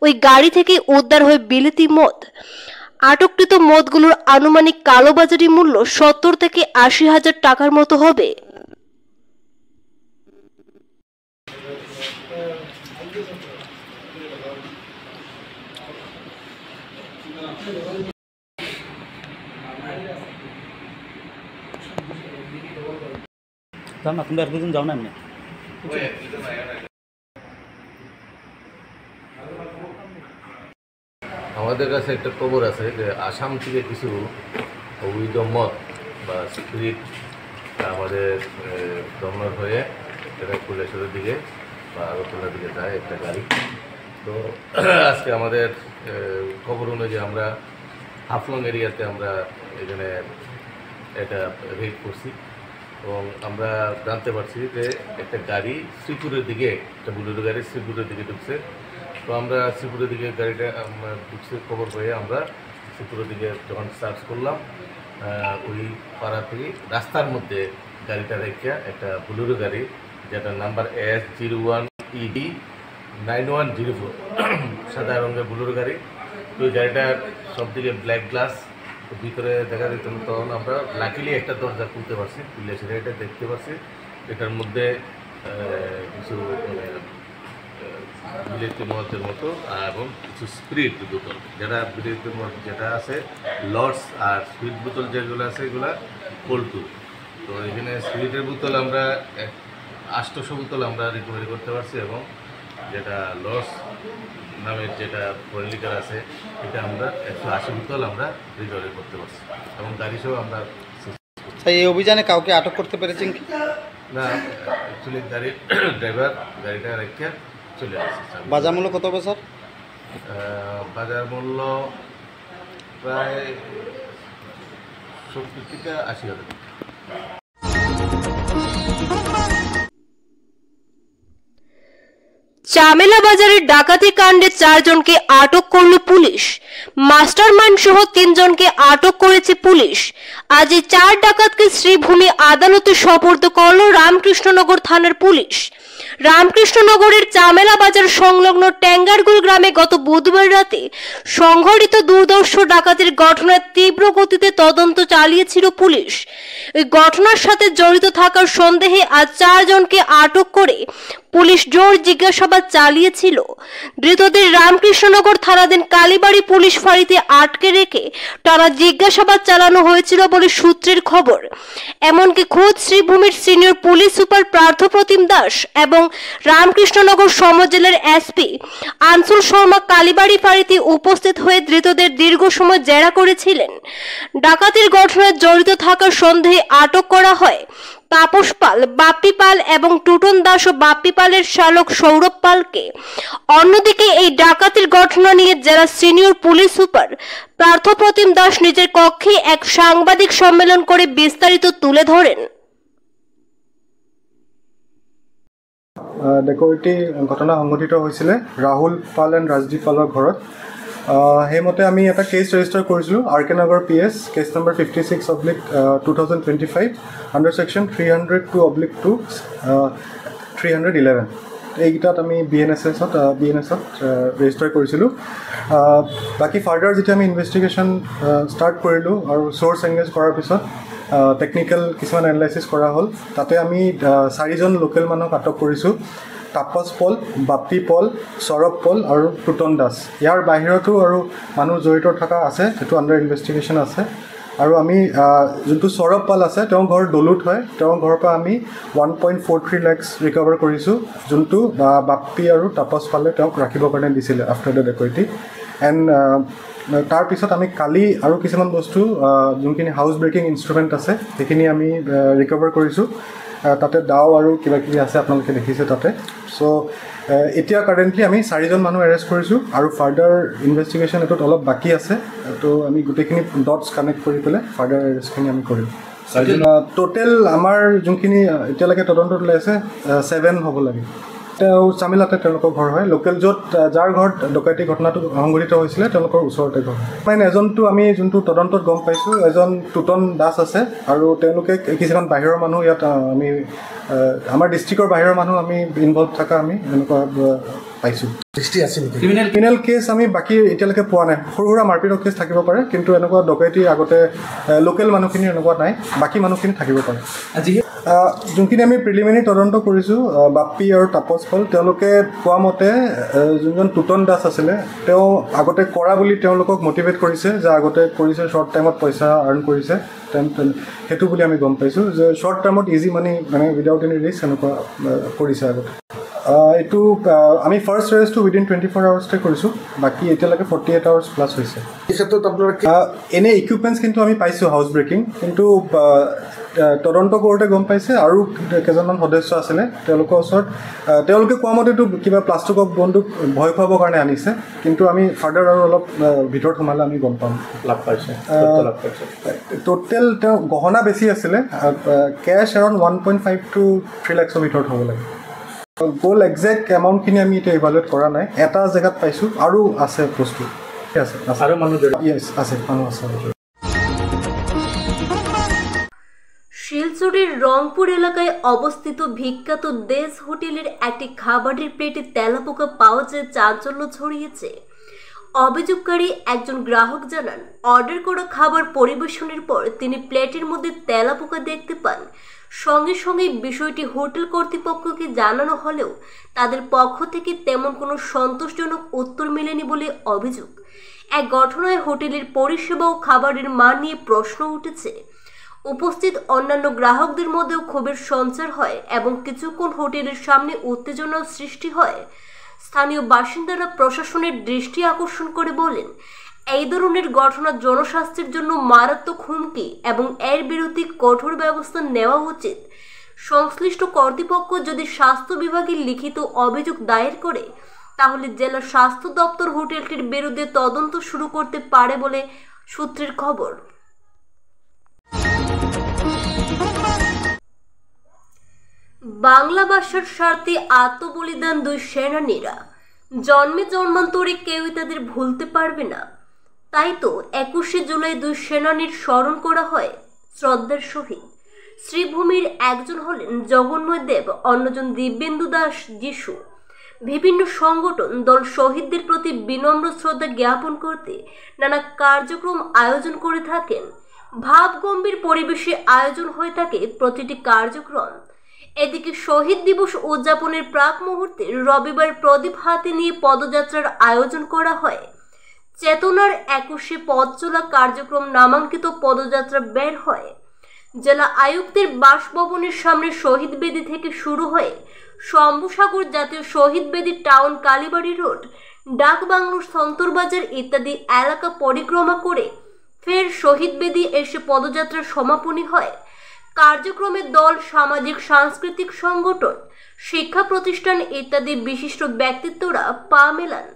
ওই গাড়ি থেকে উদ্ধার হয় বিলেতি মদ। আটককৃত মদগুলোর আনুমানিক কালোবাজারি মূল্য 70 থেকে 80 হাজার টাকার মতো হবে। আপনার একজন যাও না এমনি আমাদের কাছে একটা খবর আছে যে আসাম থেকে কিছু অবৈধ মদ বা স্পিরিট আমাদের দমন হয়ে এটা কুলেশ্বরের দিকে বা আগরতলার দিকে যায় একটা গাড়ি। তো আজকে আমাদের খবর অনুযায়ী আমরা হাফলং এরিয়াতে আমরা এখানে এটা রেড করছি এবং আমরা জানতে পারছি যে একটা গাড়ি শ্রীপুরের দিকে, একটা বুলেরো গাড়ি শ্রীপুরের দিকে ঢুকছে। তো আমরা শ্রীপুরের দিকে গাড়িটা ঢুকছে খবর পেয়ে আমরা শ্রীপুরের দিকে যখন সার্চ করলাম, ওই পাড়া থেকে রাস্তার মধ্যে গাড়িটা রেখে একটা বুলেরো গাড়ি যেটা নাম্বার AS01 ED 9104 সাদা রঙের বুলেরো গাড়ি। তো ওই গাড়িটার সব দিকে ব্ল্যাক গ্লাস, ভিতরে দেখা যেত। তখন আমরা লাকিলি একটা দরজা খুলতে পারছি, খুলে সেটা এটা দেখতে পাচ্ছি এটার মধ্যে কিছু বিলেতি মদের মতো এবং কিছু স্পিরিট বোতল, যেটা বিলেতি মদ যেটা আছে লর্ডস, আর স্পিরিট বোতল যেগুলো আছে এগুলা পল্টু। তো এখানে স্পিরিটের বোতল আমরা 800 বোতল আমরা রিকভারি করতে পারছি এবং যেটা লর্ডস নামের যেটা পলিলিকার আছে এটা আমরা 180 বোতল আমরা রিকভারি করতে পারছি এবং গাড়ি সহ আমরা। এই অভিযানে কাউকে আটক করতে পেরেছেন কি না? অ্যাকচুয়ালি গাড়ির ড্রাইভার গাড়িটা রেখে চলে আসছে। বাজার মূল্য কত হবে স্যার? বাজার মূল্য প্রায় 70 থেকে 80 হাজার। চামেলা বাজারের ডাকাতি কাণ্ডে 4 জনকে আটক করল পুলিশ। মাস্টারমাইন্ড সহ 3 জনকে আটক করেছে পুলিশ। আজ এই 4 ডাকাতকে শ্রীভূমি আদালতে সোপর্দ করল রামকৃষ্ণনগর থানার পুলিশ। রামকৃষ্ণনগরের চামেলা বাজার সংলগ্ন ট্যাঙ্গারগুল গ্রামে গত বুধবার রাতে সংঘটিত দুর্ধর্ষ ডাকাতির ঘটনায় তীব্র গতিতে তদন্ত চালিয়েছিল পুলিশ। এই ঘটনার সাথে জড়িত থাকার সন্দেহে আজ 4 জনকে আটক করে পুলিশ জোর জিজ্ঞাসাবাদ চালিয়েছিল। ধৃতদের রামকৃষ্ণনগর থানাধীন কালীবাড়ি পুলিশ ফাঁড়িতে আটকে রেখে টানা জিজ্ঞাসাবাদ চালানো হয়েছিল বলে সূত্রের খবর। এমনকি খোদ শ্রীভূমির senior police super Parthapratim Das এবং রামকৃষ্ণনগর সমর জেলার এসপি আনসুল শর্মা কালীবাড়ি ফাঁড়িতে উপস্থিত হয়ে ধৃতদের দীর্ঘ সময় জেরা করেছিলেন। ডাকাতির ঘটনায় জড়িত থাকার সন্দেহে আটক করা হয় তাপস পাল, বাপ্পি পাল এবং টুটন দাস ও বাপ্পি পালের শালক সৌরভ পালকে। অন্যদিকে এই ডাকাতির ঘটনা নিয়ে জেলা senior police super Parthapratim Das নিজের কক্ষে এক সাংবাদিক সম্মেলন করে বিস্তারিত তুলে ধরেন। ডেকৰিটি ঘটনা সংঘটিত হৈছিলে ৰাহুল পাল এণ্ড ৰাজদীপ পালৰ ঘৰত। সেইমতে আমি এটা কেছ ৰেজিষ্টাৰ কৰিছিলোঁ RK Nagar PS, case number 56/2025 under section 302/2 311। এইকেইটাত আমি BNSত ৰেজিষ্টাৰ কৰিছিলোঁ। বাকী ফাৰ্ডাৰ যেতিয়া আমি ইনভেষ্টিগেশ্যন ষ্টাৰ্ট কৰিলোঁ আৰু চ'ৰ্চ এংগেজ কৰাৰ পিছত টেকনিকেল কিছুমান এনালাইচিছ কৰা হ'ল। তাতে আমি 4 জন লোকেল মানুহক আটক কৰিছোঁ, তাপস পল, বাপ্পি পল, সৌৰভ পল আৰু টুটন দাস। ইয়াৰ বাহিৰতো আৰু মানুহ জড়িত থকা আছে, সেইটো আণ্ডাৰ ইনভেষ্টিগেশ্যন আছে। আৰু আমি যোনটো সৌৰভ পাল আছে তেওঁৰ ঘৰ দলুত হয়, তেওঁৰ ঘৰৰ পৰা আমি 1.43 lakhs ৰিকভাৰ কৰিছোঁ, যোনটো বাপ্পী আৰু তাপস পালে তেওঁক ৰাখিবৰ কাৰণে দিছিলে আফটাৰ দ্য ডেকৈটি। এণ্ড তাৰপিছত আমি কালি আৰু কিছুমান বস্তু যোনখিনি হাউচ ব্ৰেকিং ইনষ্ট্ৰুমেণ্ট আছে সেইখিনি আমি ৰিকভাৰ কৰিছোঁ। তাতে দাও আৰু কিবা কিবি আছে আপোনালোকে দেখিছে তাতে। চ' এতিয়া কাৰেণ্টলি আমি 4জন মানুহ এৰেষ্ট কৰিছোঁ আৰু ফাৰ্ডাৰ ইনভেষ্টিগেশ্যন এইটোত অলপ বাকী আছে, তো আমি গোটেইখিনি ডটছ কানেক্ট কৰি পেলাই ফাৰ্ডাৰ এৰেষ্টখিনি আমি কৰিম। টোটেল আমাৰ যোনখিনি এতিয়ালৈকে তদন্তত ওলাইছে 7 হ'ব লাগে। চামিলাতে তেওঁলোকৰ ঘৰ হয়, লোকেল য'ত যাৰ ঘৰত ডকাইতি ঘটনাটো সংঘটিত হৈছিলে তেওঁলোকৰ ওচৰতে ঘৰ। মানে এজনটো আমি যোনটো তদন্তত গম পাইছোঁ এজন টুটন দাস আছে, আৰু তেওঁলোকে কিছুমান বাহিৰৰ মানুহ ইয়াত আমি আমাৰ ডিষ্ট্ৰিক্টৰ বাহিৰৰ মানুহ আমি ইনভলভ থকা আমি এনেকুৱা পাইছোঁ। ক্ৰিমিনেল কেছ আমি বাকী এতিয়ালৈকে পোৱা নাই। সৰু সুৰা মাৰপিটৰ কেছ থাকিব পাৰে, কিন্তু এনেকুৱা ডকাইতি আগতে লোকেল মানুহখিনিৰ এনেকুৱা নাই, বাকী মানুহখিনি থাকিব পাৰে। যোনখিনি আমি প্ৰিলিমিনাৰী তদন্ত কৰিছোঁ বাপ্পী আৰু তাপস পাল, তেওঁলোকে কোৱা মতে যোনজন টুটন দাস আছিলে তেওঁ আগতে কৰা বুলি তেওঁলোকক মটিভেট কৰিছে, যে আগতে কৰিছে শ্বৰ্ট টাইমত পইচা আৰ্ণ কৰিছে, সেইটো বুলি আমি গম পাইছোঁ, যে শ্বৰ্ট টাইমত ইজি মানি মানে উইদাউট এনি ৰিস্ক এনেকুৱা কৰিছে আগতে। এইটো আমি ফাৰ্ষ্ট এৰেষ্টটো উইদিন 24 আৱাৰ্ছতে কৰিছোঁ, বাকী এতিয়ালৈকে 48 আৱাৰ্ছ প্লাছ হৈছে। এই ক্ষেত্ৰত আপোনাৰ এনে ইকুইপমেণ্টছ কিন্তু আমি পাইছোঁ হাউচ ব্ৰেকিং, কিন্তু তদন্ত কৰোঁতে গম পাইছে আৰু কেইজনমান সদস্য আছিলে তেওঁলোকৰ ওচৰত, তেওঁলোকে কোৱা মতেতো কিবা প্লাষ্টিকৰ বন্দুক ভয় খুৱাবৰ কাৰণে আনিছে, কিন্তু আমি ফাৰ্ডাৰ আৰু অলপ ভিতৰত সোমালে আমি গম পাম। লাভ পাইছে টোটেল তেওঁ গহনা বেছি আছিলে, কেছ এৰাউণ্ড 1.5 to 3 lakhsৰ ভিতৰত হ'ব লাগে। গ'ল একজেক্ট এমাউণ্টখিনি আমি এতিয়া ইভালুৱেট কৰা নাই, এটা জেগাত পাইছোঁ আৰু আছে বস্তু আছে আৰু মানুহ আছে মানুহ আছে। শিলচরের রংপুর এলাকায় অবস্থিত বিখ্যাত দেশ হোটেলের একটি খাবারের প্লেটে তেলাপোকা পাওয়া যায় চাঞ্চল্য ছড়িয়েছে। অভিযোগকারী একজন গ্রাহক জানান, অর্ডার করা খাবার পরিবেশনের পর তিনি প্লেটের মধ্যে তেলাপোকা দেখতে পান। সঙ্গে সঙ্গে বিষয়টি হোটেল কর্তৃপক্ষকে জানানো হলেও তাদের পক্ষ থেকে তেমন কোনো সন্তোষজনক উত্তর মেলেনি বলে অভিযোগ। এক ঘটনায় হোটেলের পরিষেবা ও খাবারের মান নিয়ে প্রশ্ন উঠেছে। উপস্থিত অন্যান্য গ্রাহকদের মধ্যেও ক্ষোভের সঞ্চার হয় এবং কিছুক্ষণ হোটেলের সামনে উত্তেজনার সৃষ্টি হয়। স্থানীয় বাসিন্দারা প্রশাসনের দৃষ্টি আকর্ষণ করে বলেন, এই ধরনের ঘটনা জনস্বাস্থ্যের জন্য মারাত্মক হুমকি এবং এর বিরুদ্ধে কঠোর ব্যবস্থা নেওয়া উচিত। সংশ্লিষ্ট কর্তৃপক্ষ যদি স্বাস্থ্য বিভাগে লিখিত অভিযোগ দায়ের করে তাহলে জেলা স্বাস্থ্য দপ্তর হোটেলটির বিরুদ্ধে তদন্ত শুরু করতে পারে বলে সূত্রের খবর। বাংলা ভাষার স্বার্থে আত্মবলিদান দুই সেনানীরা, জন্মে জন্মান্তরে কেউই তাদের ভুলতে পারবে না। তাই তো 21শে জুলাই দুই সেনানীর স্মরণ করা হয় শ্রদ্ধার সহিত। শ্রীভূমির একজন হলেন জগন্ময় দেব, অন্যজন দিব্যেন্দু দাস যিশু। বিভিন্ন সংগঠন দল শহীদদের প্রতি বিনম্র শ্রদ্ধা জ্ঞাপন করতে নানা কার্যক্রম আয়োজন করে থাকেন। ভাবগম্ভীর পরিবেশে আয়োজন হয়ে থাকে প্রতিটি কার্যক্রম। এদিকে শহীদ দিবস উদযাপনের প্রাক মুহূর্তে রবিবার প্রদীপ হাতে নিয়ে পদযাত্রার আয়োজন করা হয়। চেতনার 21শে পথ চলা কার্যক্রম নামাঙ্কিত পদযাত্রা বের হয়। জেলা আয়ুক্তের বাসভবনের সামনে শহীদ বেদি থেকে শুরু হয়ে শম্ভুসাগর জাতীয় শহীদ বেদি টাউন, কালীবাড়ি রোড, ডাকবাংলো, সন্তরবাজার ইত্যাদি এলাকা পরিক্রমা করে ফের শহীদ বেদি এসে পদযাত্রার সমাপনী হয়। কার্যক্রমে দল, সামাজিক সাংস্কৃতিক সংগঠন, শিক্ষা প্রতিষ্ঠান ইত্যাদি বিশিষ্ট ব্যক্তিত্বরা পা মেলান।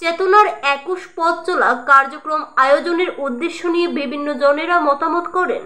চেতনার 21 পথ চলা কার্যক্রম আয়োজনের উদ্দেশ্য নিয়ে বিভিন্ন জনেরা মতামত করেন।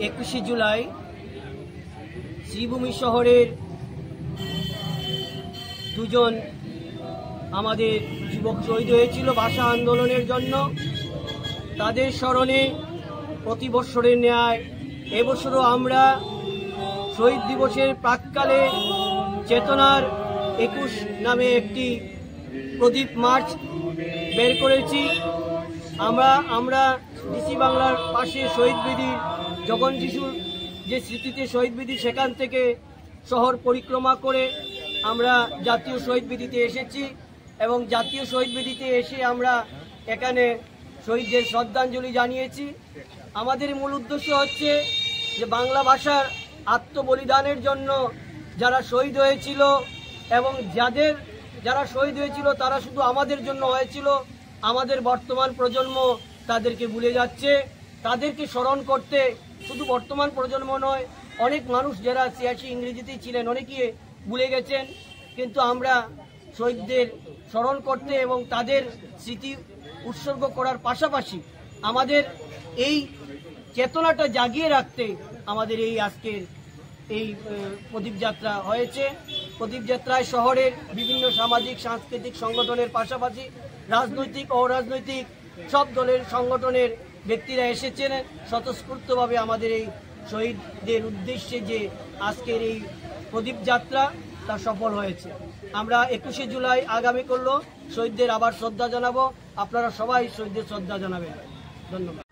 21শে জুলাই শ্রীভূমি শহরের দুজন আমাদের যুবক শহীদ হয়েছিল ভাষা আন্দোলনের জন্য। তাদের স্মরণে প্রতি বছরের ন্যায় এবছরও আমরা শহীদ দিবসের প্রাক্কালে চেতনার 21 নামে একটি প্রদীপ মার্চ বের করেছি। আমরা ডিসি বাংলার পাশে শহীদ বেদির জগন যিশুর যে স্মৃতিতে শহীদ বেদি, সেখান থেকে শহর পরিক্রমা করে আমরা জাতীয় শহীদ বেদিতে এসেছি এবং জাতীয় শহীদ বেদিতে এসে আমরা এখানে শহীদদের শ্রদ্ধাঞ্জলি জানিয়েছি। আমাদের মূল উদ্দেশ্য হচ্ছে যে বাংলা ভাষার আত্মবলিদানের জন্য যারা শহীদ হয়েছিল এবং যারা শহীদ হয়েছিল তারা শুধু আমাদের জন্য হয়েছিল, আমাদের বর্তমান প্রজন্ম তাদেরকে ভুলে যাচ্ছে। তাদেরকে স্মরণ করতে শুধু বর্তমান প্রজন্ম নয়, অনেক মানুষ যারা ৮৬ ইংরেজিতেই ছিলেন অনেকে ভুলে গেছেন। কিন্তু আমরা শহীদদের স্মরণ করতে এবং তাদের স্মৃতি উৎসর্গ করার পাশাপাশি আমাদের এই চেতনাটা জাগিয়ে রাখতে আমাদের এই আজকের এই প্রদীপ যাত্রা হয়েছে। প্রদীপ যাত্রায় শহরের বিভিন্ন সামাজিক সাংস্কৃতিক সংগঠনের পাশাপাশি রাজনৈতিক ও অরাজনৈতিক সব দলের সংগঠনের ব্যক্তিরা এসেছেন স্বতঃস্ফূর্তভাবে আমাদের এই শহীদদের উদ্দেশ্যে যে আজকের এই প্রদীপ যাত্রা তা সফল হয়েছে। আমরা 21শে জুলাই আগামী করলো শহীদদের আবার শ্রদ্ধা জানাবো। আপনারা সবাই শহীদদের শ্রদ্ধা জানাবেন। ধন্যবাদ।